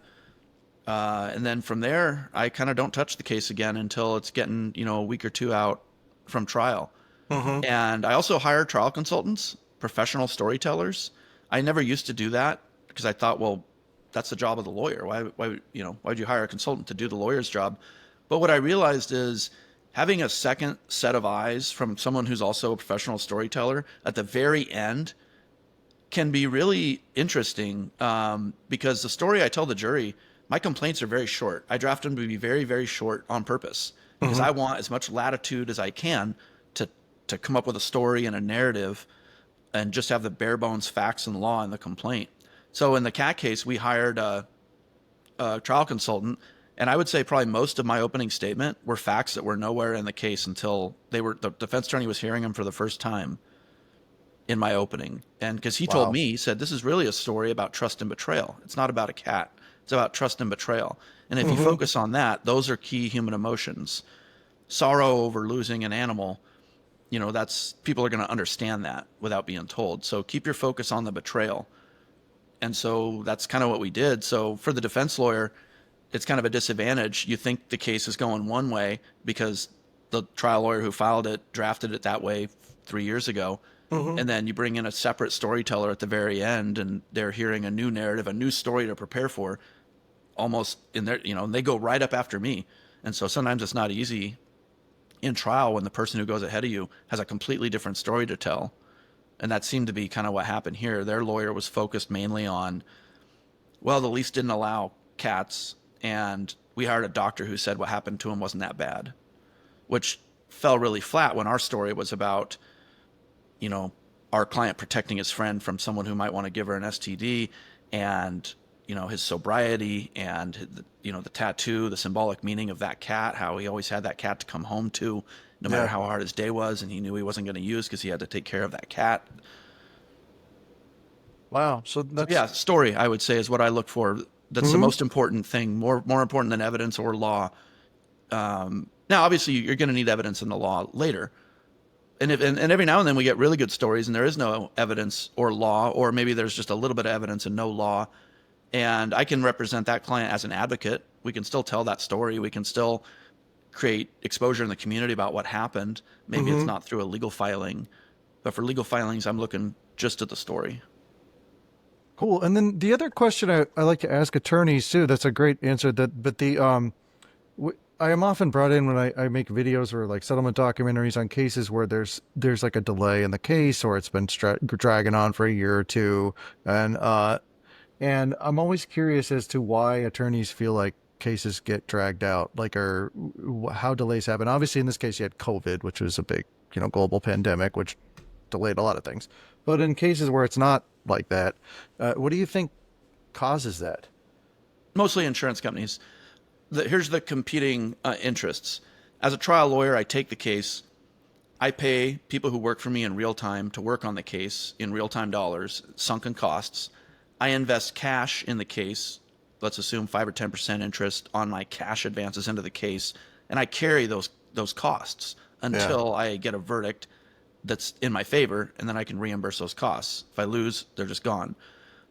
And then from there, I kind of don't touch the case again until it's getting, a week or two out from trial. Mm-hmm. And I also hire trial consultants, professional storytellers. I never used to do that because I thought, well, that's the job of the lawyer. Why'd you hire a consultant to do the lawyer's job? But what I realized is having a second set of eyes from someone who's also a professional storyteller at the very end can be really interesting, because the story I tell the jury, my complaints are very short. I draft them to be very, very short on purpose because I want as much latitude as I can to come up with a story and a narrative and just have the bare bones facts and law in the complaint. So in the cat case, we hired a trial consultant, and I would say probably most of my opening statement were facts that were nowhere in the case until the defense attorney was hearing them for the first time in my opening. And because he told me, he said, this is really a story about trust and betrayal. It's not about a cat. It's about trust and betrayal. And if you focus on that, those are key human emotions. Sorrow over losing an animal, that's, people are going to understand that without being told. So keep your focus on the betrayal. And so that's kind of what we did. So for the defense lawyer, it's kind of a disadvantage. You think the case is going one way because the trial lawyer who filed it drafted it that way 3 years ago. And then you bring in a separate storyteller at the very end, and they're hearing a new narrative, a new story to prepare for, almost in their, and they go right up after me. And so sometimes it's not easy in trial when the person who goes ahead of you has a completely different story to tell. And that seemed to be kind of what happened here. Their lawyer was focused mainly on, well, the lease didn't allow cats, and we hired a doctor who said what happened to him wasn't that bad, which fell really flat when our story was about, our client protecting his friend from someone who might want to give her an STD, and, his sobriety and, the tattoo, the symbolic meaning of that cat, how he always had that cat to come home to no matter how hard his day was, and he knew he wasn't going to use because he had to take care of that cat. Wow. So that's story, I would say, is what I look for. That's the most important thing, more important than evidence or law. Now, obviously, you're going to need evidence in the law later. And every now and then we get really good stories and there is no evidence or law, or maybe there's just a little bit of evidence and no law. And I can represent that client as an advocate. We can still tell that story. We can still create exposure in the community about what happened. Maybe it's not through a legal filing, but for legal filings, I'm looking just at the story. cool. And then the other question I like to ask attorneys too, that's a great answer, I am often brought in when I make videos or like settlement documentaries on cases where there's like a delay in the case, or it's been dragging on for a year or two. And I'm always curious as to why attorneys feel like cases get dragged out, or how delays happen. Obviously in this case you had COVID, which was a big, global pandemic, which delayed a lot of things. But in cases where it's not like that, what do you think causes that? Mostly insurance companies. Here's the competing interests. As a trial lawyer, I take the case. I pay people who work for me in real time to work on the case in real time dollars, sunken costs. I invest cash in the case. Let's assume 5 or 10% interest on my cash advances into the case, and I carry those costs until I get a verdict that's in my favor, and then I can reimburse those costs. If I lose, they're just gone.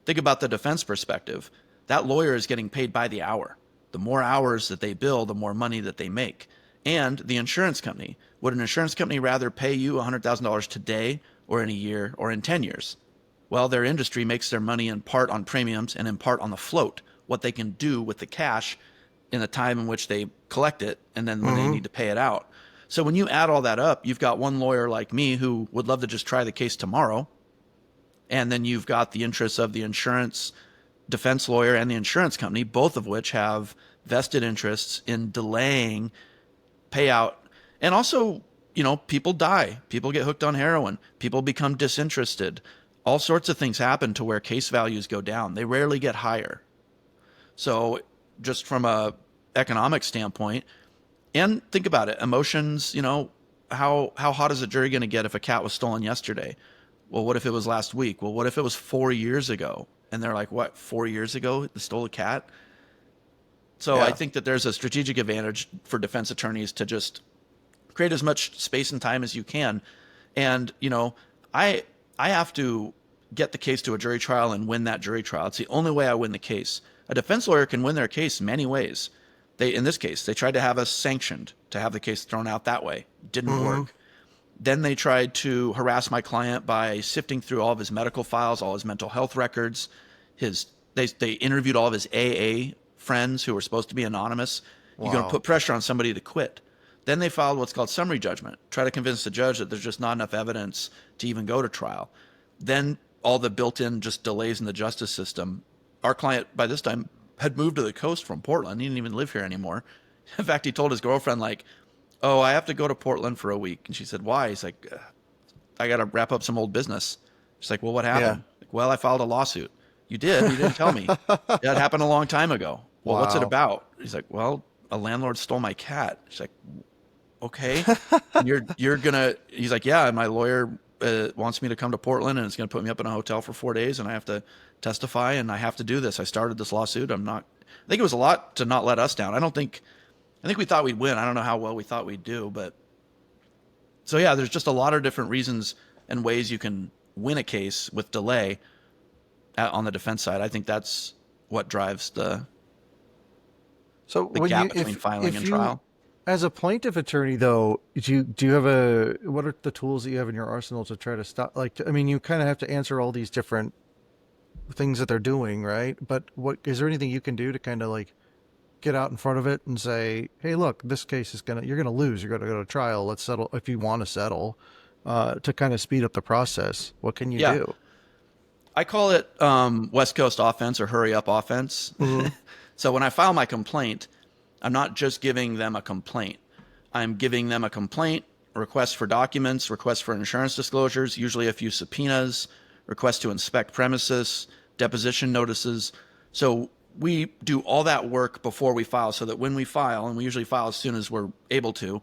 Think about the defense perspective. That lawyer is getting paid by the hour. The more hours that they bill, the more money that they make. And the insurance company. Would an insurance company rather pay you $100,000 today or in a year or in 10 years? Well, their industry makes their money in part on premiums and in part on the float, what they can do with the cash in the time in which they collect it and then when they need to pay it out. So when you add all that up, you've got one lawyer like me who would love to just try the case tomorrow. And then you've got the interests of the insurance defense lawyer and the insurance company, both of which have vested interests in delaying payout. And also, people die. People get hooked on heroin. People become disinterested. All sorts of things happen to where case values go down. They rarely get higher. So just from a economic standpoint, And think about it, emotions, how hot is a jury going to get if a cat was stolen yesterday? Well, what if it was last week? Well, what if it was 4 years ago? And they're like, what, 4 years ago they stole a cat? So I Yeah. think that there's a strategic advantage for defense attorneys to just create as much space and time as you can. And, I I have to get the case to a jury trial and win that jury trial. It's the only way I win the case. A defense lawyer can win their case many ways. In this case, they tried to have us sanctioned to have the case thrown out that way. Didn't Hmm. work. Then they tried to harass my client by sifting through all of his medical files, all his mental health records. They interviewed all of his AA friends who were supposed to be anonymous. You're going to Wow. put pressure on somebody to quit. Then they filed what's called summary judgment, try to convince the judge that there's just not enough evidence to even go to trial. Then all the built-in just delays in the justice system. Our client by this time had moved to the coast from Portland. He didn't even live here anymore. In fact, he told his girlfriend, like, oh, I have to go to Portland for a week. And she said, why? He's like, I got to wrap up some old business. She's like, well, what Yeah. happened? Like, well, I filed a lawsuit. You did? You didn't tell me. That happened a long time ago. Well, what's it Wow. about? He's like, well, a landlord stole my cat. She's like, okay. And you're gonna. He's like, yeah. And my lawyer wants me to come to Portland, and it's gonna put me up in a hotel for 4 days, and I have to testify, and I have to do this. I started this lawsuit. I'm not. I think it was a lot to not let us down. I don't think. I think we thought we'd win. I don't know how well we thought we'd do, but so yeah, there's just a lot of different reasons and ways you can win a case with delay on the defense side. I think that's what drives So the when gap you, between filing if and you, trial. as a plaintiff attorney, though, do you have what are the tools that you have in your arsenal to try to stop? Like, I mean, you kind of have to answer all these different things that they're doing, right? But what is there anything you can do to kind of like get out in front of it and say, hey, look, this case is you're gonna lose. You're gonna go to trial. Let's settle if you want to settle, to kind of speed up the process. What can you Yeah, do? I call it West Coast offense or hurry up offense. Hmm. So when I file my complaint, I'm not just giving them a complaint. I'm giving them a complaint, a request for documents, request for insurance disclosures, usually a few subpoenas, request to inspect premises, deposition notices. So we do all that work before we file so that when we file, and we usually file as soon as we're able to,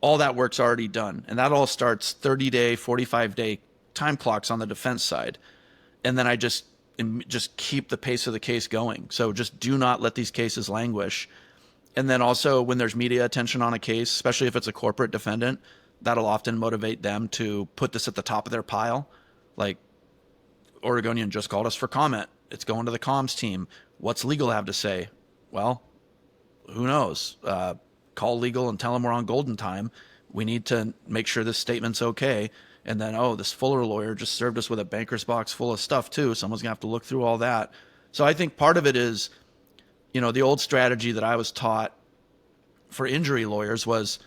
all that work's already done. And that all starts 30-day, 45-day time clocks on the defense side. And then I just keep the pace of the case going. So just do not let these cases languish. And then also when there's media attention on a case, especially if it's a corporate defendant, that'll often motivate them to put this at the top of their pile. Like, Oregonian just called us for comment. It's going to the comms team. What's legal have to say? Well, who knows? Call legal and tell them we're on golden time. We need to make sure this statement's okay. And then, oh, this Fuller lawyer just served us with a banker's box full of stuff too. Someone's gonna have to look through all that. So I think part of it is, the old strategy that I was taught for injury lawyers was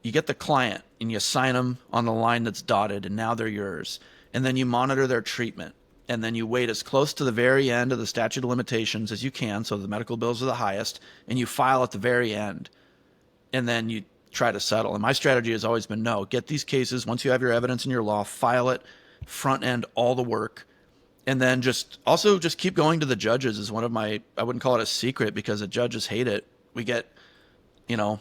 you get the client and you sign them on the line that's dotted, and now they're yours. And then you monitor their treatment. And then you wait as close to the very end of the statute of limitations as you can, so the medical bills are the highest, and you file at the very end. And then you try to settle. And my strategy has always been no, get these cases once you have your evidence in your law, file it, front end all the work. And then just keep going to the judges is one of my, I wouldn't call it a secret because the judges hate it. We get, you know,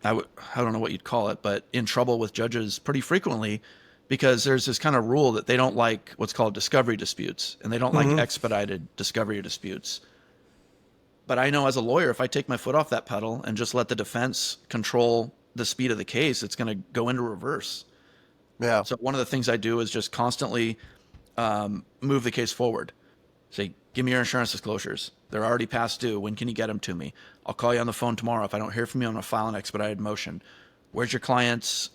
I don't know what you'd call it, but in trouble with judges pretty frequently because there's this kind of rule that they don't like what's called discovery disputes and they don't like Hmm. expedited discovery disputes. But I know as a lawyer, if I take my foot off that pedal and just let the defense control the speed of the case, it's going to go into reverse. Yeah. So one of the things I do is just constantly move the case forward. Say, give me your insurance disclosures. They're already past due. When can you get them to me? I'll call you on the phone tomorrow. If I don't hear from you, I'm going to file an expedited motion. Where's your client's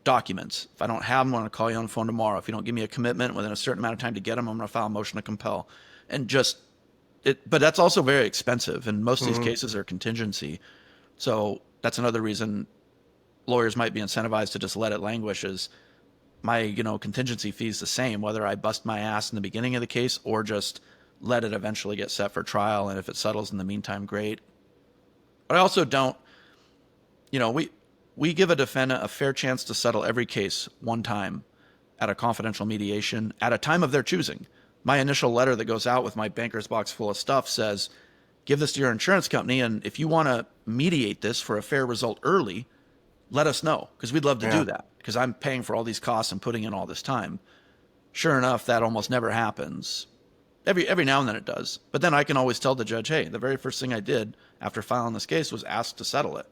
documents? If I don't have them, I'm going to call you on the phone tomorrow. If you don't give me a commitment within a certain amount of time to get them, I'm going to file a motion to compel. And just but that's also very expensive, and most of these Hmm. cases are contingency. So that's another reason lawyers might be incentivized to just let it languish. Is my contingency fee is the same whether I bust my ass in the beginning of the case or just let it eventually get set for trial, and if it settles in the meantime, great. But I also don't, we give a defendant a fair chance to settle every case one time at a confidential mediation at a time of their choosing. My initial letter that goes out with my banker's box full of stuff says, give this to your insurance company, and if you want to mediate this for a fair result early, let us know, because we'd love to do that, because I'm paying for all these costs and putting in all this time. Sure enough, that almost never happens. Every now and then it does. But then I can always tell the judge, hey, the very first thing I did after filing this case was ask to settle it.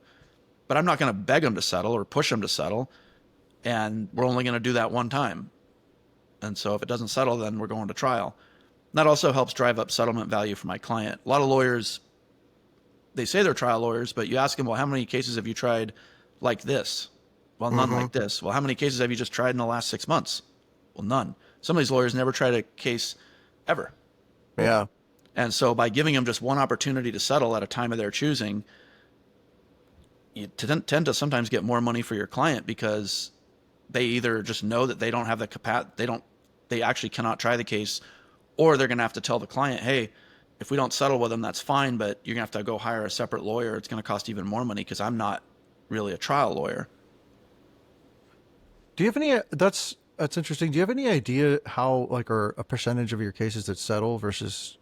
But I'm not going to beg them to settle or push them to settle. And we're only going to do that one time. And so if it doesn't settle, then we're going to trial. That also helps drive up settlement value for my client. A lot of lawyers, they say they're trial lawyers, but you ask them, well, how many cases have you tried like this? Well, none like this. Well, how many cases have you just tried in the last 6 months? Well, none. Some of these lawyers never tried a case ever. Yeah. And so by giving them just one opportunity to settle at a time of their choosing, you tend to sometimes get more money for your client, because they either just know that they don't have the capacity, they actually cannot try the case, or they're going to have to tell the client, hey, if we don't settle with them, that's fine, but you're going to have to go hire a separate lawyer. It's going to cost even more money because I'm not really a trial lawyer. Do you have any, that's interesting. Do you have any idea how, like, or a percentage of your cases that settle versus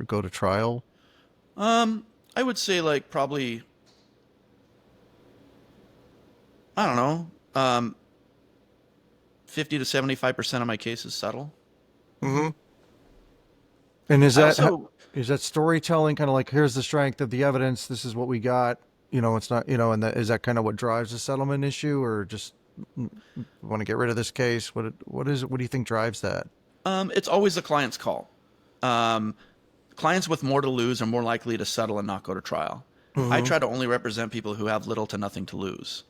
go to trial? I would say like probably, I don't know, 50 to 75% of my cases settle. And is that, Also, is that storytelling kind of like, here's the strength of the evidence, this is what we got, it's not, and that, is that kind of what drives the settlement issue, or just want to get rid of this case? What do you think drives that? it's always the client's call. Clients with more to lose are more likely to settle and not go to trial. I try to only represent people who have little to nothing to lose.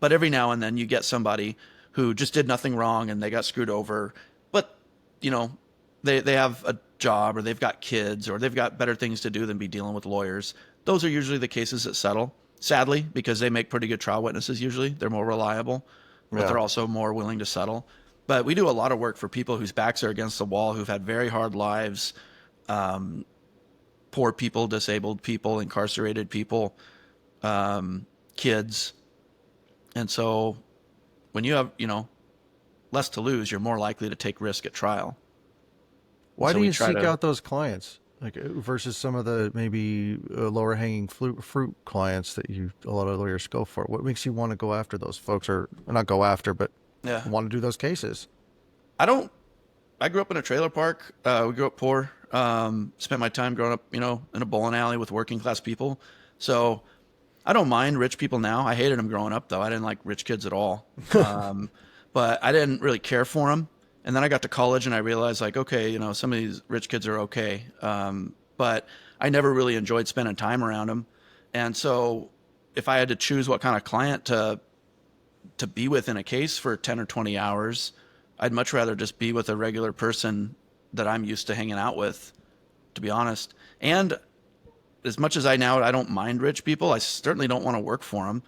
But every now and then you get somebody who just did nothing wrong and they got screwed over, but they have a job, or they've got kids, or they've got better things to do than be dealing with lawyers. Those are usually the cases that settle, sadly, because they make pretty good trial witnesses usually. They're more reliable, but they're also more willing to settle. But we do a lot of work for people whose backs are against the wall, who've had very hard lives, poor people, disabled people, incarcerated people, kids. And so when you have, less to lose, you're more likely to take risk at trial. Why do you seek out those clients, like, versus some of the maybe lower hanging fruit clients that a lot of lawyers go for? What makes you want to go after those folks, or not go after, but want to do those cases? I grew up in a trailer park. We grew up poor. Spent my time growing up, in a bowling alley with working class people. So I don't mind rich people now. I hated them growing up, though. I didn't like rich kids at all. But I didn't really care for them. And then I got to college and I realized, like, okay, some of these rich kids are okay. But I never really enjoyed spending time around them. And so if I had to choose what kind of client to be with in a case for 10 or 20 hours, I'd much rather just be with a regular person that I'm used to hanging out with, to be honest. And as much as I don't mind rich people, I certainly don't want to work for them.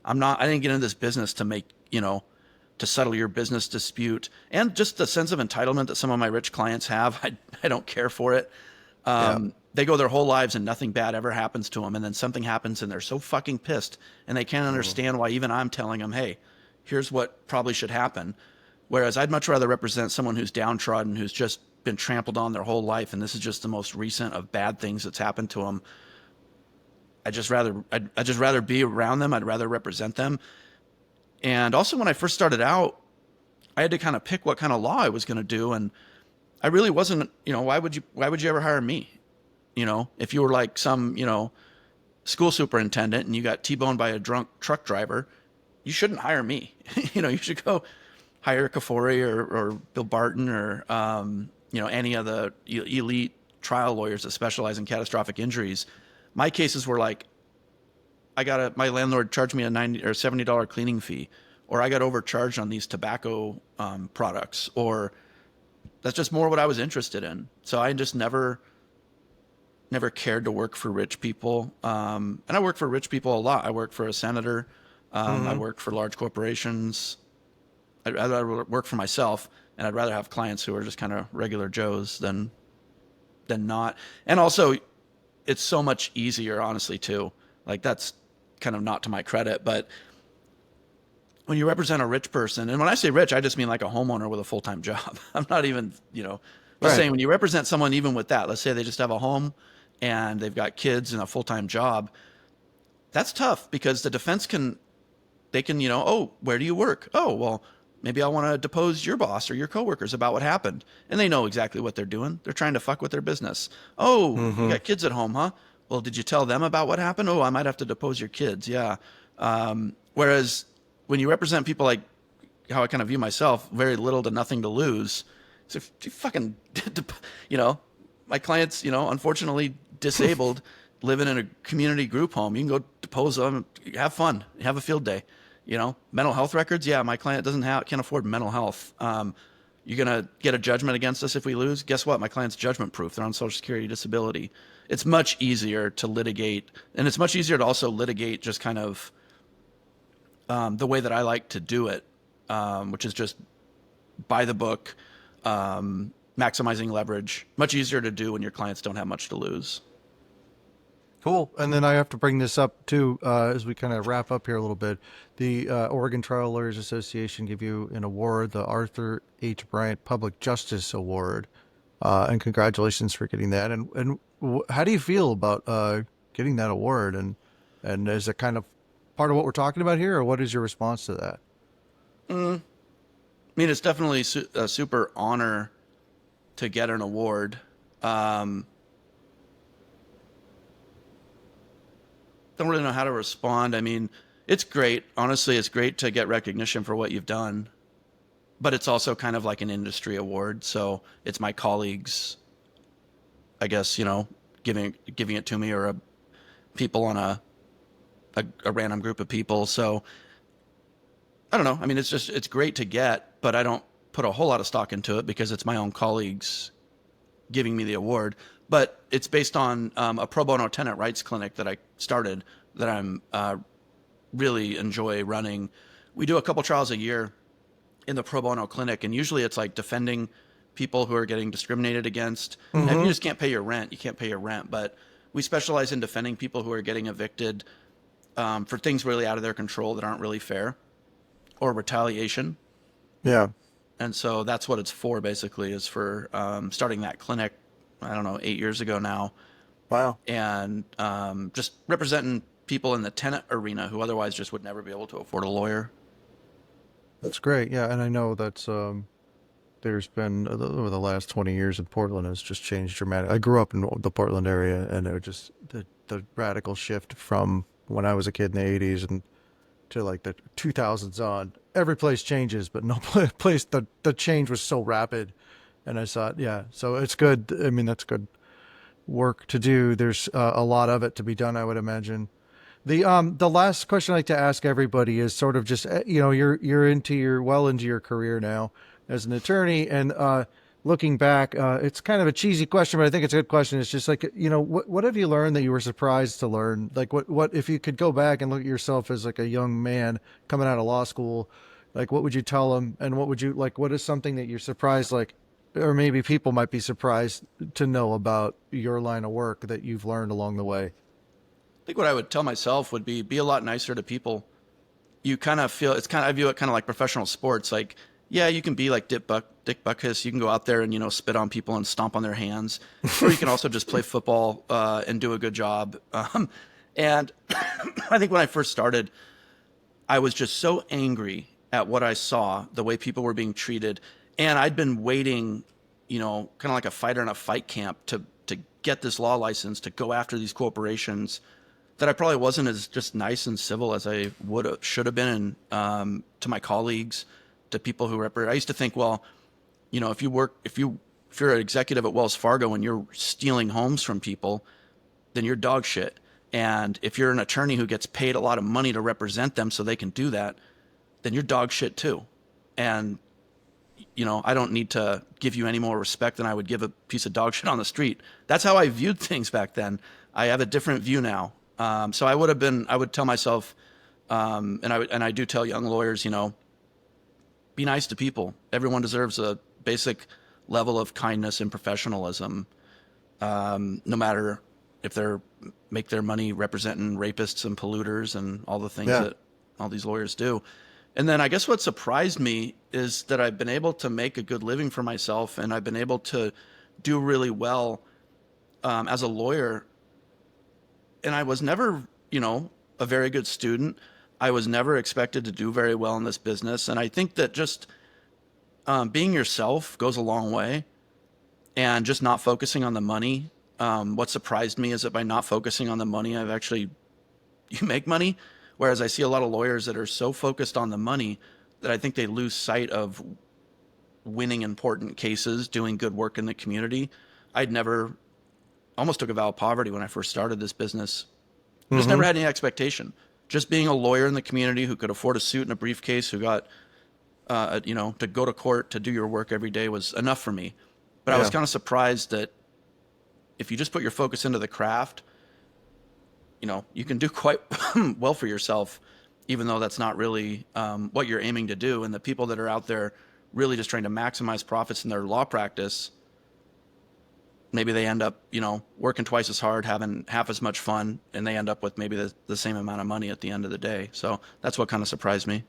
I didn't get into this business to make, to settle your business dispute. And just the sense of entitlement that some of my rich clients have, I don't care for it. They go their whole lives and nothing bad ever happens to them. And then something happens and they're so fucking pissed and they can't understand why even I'm telling them, hey, here's what probably should happen. Whereas I'd much rather represent someone who's downtrodden, who's just been trampled on their whole life, and this is just the most recent of bad things that's happened to them. I'd just rather be around them. I'd rather represent them. And also, when I first started out, I had to kind of pick what kind of law I was going to do, and I really wasn't. Why would you ever hire me? If you were like some school superintendent and you got T-boned by a drunk truck driver, you shouldn't hire me. You should go hire Kafori or Bill Barton or any of the elite trial lawyers that specialize in catastrophic injuries. My cases were like, my landlord charged me a $90 or $70 cleaning fee, or I got overcharged on these tobacco products, or that's just more what I was interested in. So I just never cared to work for rich people. And I work for rich people a lot. I work for a senator. I work for large corporations. I'd rather work for myself, and I'd rather have clients who are just kind of regular Joes than not. And also, it's so much easier, honestly, too. Like, that's kind of not to my credit, but when you represent a rich person, and when I say rich, I just mean like a homeowner with a full-time job. I'm not even, just saying, when you represent someone even with that, let's say they just have a home and they've got kids and a full-time job, that's tough because the defense they can, oh, where do you work? Oh, well, maybe I want to depose your boss or your coworkers about what happened. And they know exactly what they're doing. They're trying to fuck with their business. Oh, you Mm-hmm. got kids at home, huh? Well, did you tell them about what happened? Oh, I might have to depose your kids. Yeah. Whereas when you represent people like how I kind of view myself, very little to nothing to lose. So if you fucking, you know, my clients, unfortunately disabled, living in a community group home. You can go depose them, have fun, have a field day. Mental health records. Yeah, my client can't afford mental health. You're gonna get a judgment against us if we lose. Guess what? My client's judgment proof. They're on Social Security disability. It's much easier to litigate, and it's much easier to also litigate just kind of the way that I like to do it, which is just by the book, maximizing leverage. Much easier to do when your clients don't have much to lose. Cool. And then I have to bring this up too, as we kind of wrap up here a little bit. The Oregon Trial Lawyers Association give you an award, the Arthur H. Bryant Public Justice Award, and congratulations for getting that. And how do you feel about getting that award? And is it kind of part of what we're talking about here, or what is your response to that? I mean, it's definitely a super honor to get an award. Don't really know how to respond. I mean, it's great. Honestly, it's great to get recognition for what you've done, but it's also kind of like an industry award. So it's my colleagues, I guess, giving it to me, or people on a random group of people. So I don't know. I mean, it's great to get, but I don't put a whole lot of stock into it because it's my own colleagues giving me the award. But it's based on a pro bono tenant rights clinic that I started that I'm really enjoy running. We do a couple trials a year in the pro bono clinic, and usually it's like defending people who are getting discriminated against. And if you just can't pay your rent, you can't pay your rent. But we specialize in defending people who are getting evicted for things really out of their control that aren't really fair, or retaliation. Yeah. And so that's what it's for, basically, is for starting that clinic, I don't know, 8 years ago now. Wow. And just representing people in the tenant arena who otherwise just would never be able to afford a lawyer. That's great. Yeah. And I know that's, there's been over the last 20 years in Portland has just changed dramatically. I grew up in the Portland area, and it was just the radical shift from when I was a kid in the 80s and to like the 2000s on. Every place changes, but no place, the change was so rapid. And I thought, yeah, so it's good. I mean, that's good work to do. There's a lot of it to be done, I would imagine. The last question I like to ask everybody is sort of just, you're well into your career now as an attorney, and looking back, it's kind of a cheesy question, but I think it's a good question. It's just like, what have you learned that you were surprised to learn? Like what if you could go back and look at yourself as like a young man coming out of law school, like what would you tell them, and what is something that you're surprised, like, or maybe people might be surprised to know about your line of work that you've learned along the way? I think what I would tell myself would be a lot nicer to people. You kind of feel I view it kind of like professional sports. Like, yeah, you can be like Dick Buckus. You can go out there and spit on people and stomp on their hands, or you can also just play football and do a good job. And I think when I first started, I was just so angry at what I saw, the way people were being treated, and I'd been waiting, kind of like a fighter in a fight camp to get this law license to go after these corporations that I probably wasn't as just nice and civil as I should have been, to my colleagues, to people who represent. I used to think, well, if you're an executive at Wells Fargo and you're stealing homes from people, then you're dog shit. And if you're an attorney who gets paid a lot of money to represent them so they can do that, then you're dog shit too. And I don't need to give you any more respect than I would give a piece of dog shit on the street. That's how I viewed things back then. I have a different view now. So I would tell myself, and I do tell young lawyers, be nice to people. Everyone deserves a basic level of kindness and professionalism, no matter if they're make their money representing rapists and polluters and all the things that all these lawyers do. And then I guess what surprised me is that I've been able to make a good living for myself, and I've been able to do really well as a lawyer. And I was never, a very good student. I was never expected to do very well in this business. And I think that just being yourself goes a long way, and just not focusing on the money. What surprised me is that by not focusing on the money, you make money. Whereas I see a lot of lawyers that are so focused on the money that I think they lose sight of winning important cases, doing good work in the community. I'd never almost took a vow of poverty when I first started this business. Just never had any expectation. Just being a lawyer in the community who could afford a suit and a briefcase, who got, to go to court to do your work every day was enough for me. But I was Yeah. kind of surprised that if you just put your focus into the craft, you can do quite well for yourself, even though that's not really what you're aiming to do. And the people that are out there really just trying to maximize profits in their law practice, maybe they end up, working twice as hard, having half as much fun, and they end up with maybe the same amount of money at the end of the day. So that's what kind of surprised me.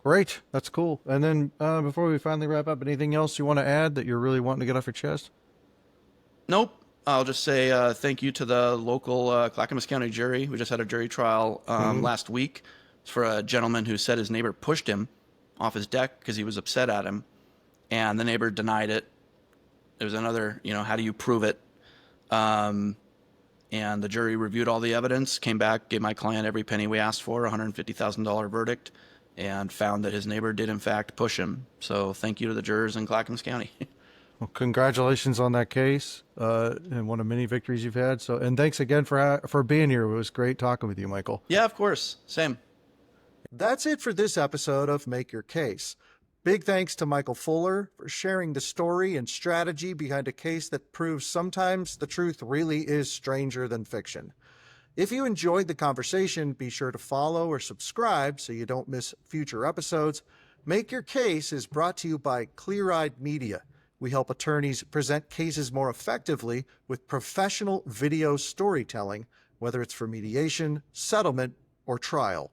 Great. That's cool. And then before we finally wrap up, anything else you want to add that you're really wanting to get off your chest? Nope. I'll just say thank you to the local Clackamas County jury. We just had a jury trial last week for a gentleman who said his neighbor pushed him off his deck because he was upset at him, and the neighbor denied it. There was another, how do you prove it? And the jury reviewed all the evidence, came back, gave my client every penny we asked for, $150,000 verdict, and found that his neighbor did in fact push him. So thank you to the jurors in Clackamas County. Well, congratulations on that case and one of many victories you've had. So, and thanks again for being here. It was great talking with you, Michael. Yeah, of course. Same. That's it for this episode of Make Your Case. Big thanks to Michael Fuller for sharing the story and strategy behind a case that proves sometimes the truth really is stranger than fiction. If you enjoyed the conversation, be sure to follow or subscribe so you don't miss future episodes. Make Your Case is brought to you by Clear Eyed Media. We help attorneys present cases more effectively with professional video storytelling, whether it's for mediation, settlement, or trial.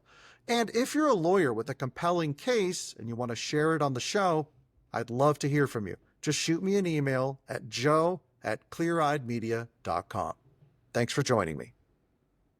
And if you're a lawyer with a compelling case and you want to share it on the show, I'd love to hear from you. Just shoot me an email at joe@cleareyedmedia.com. Thanks for joining me.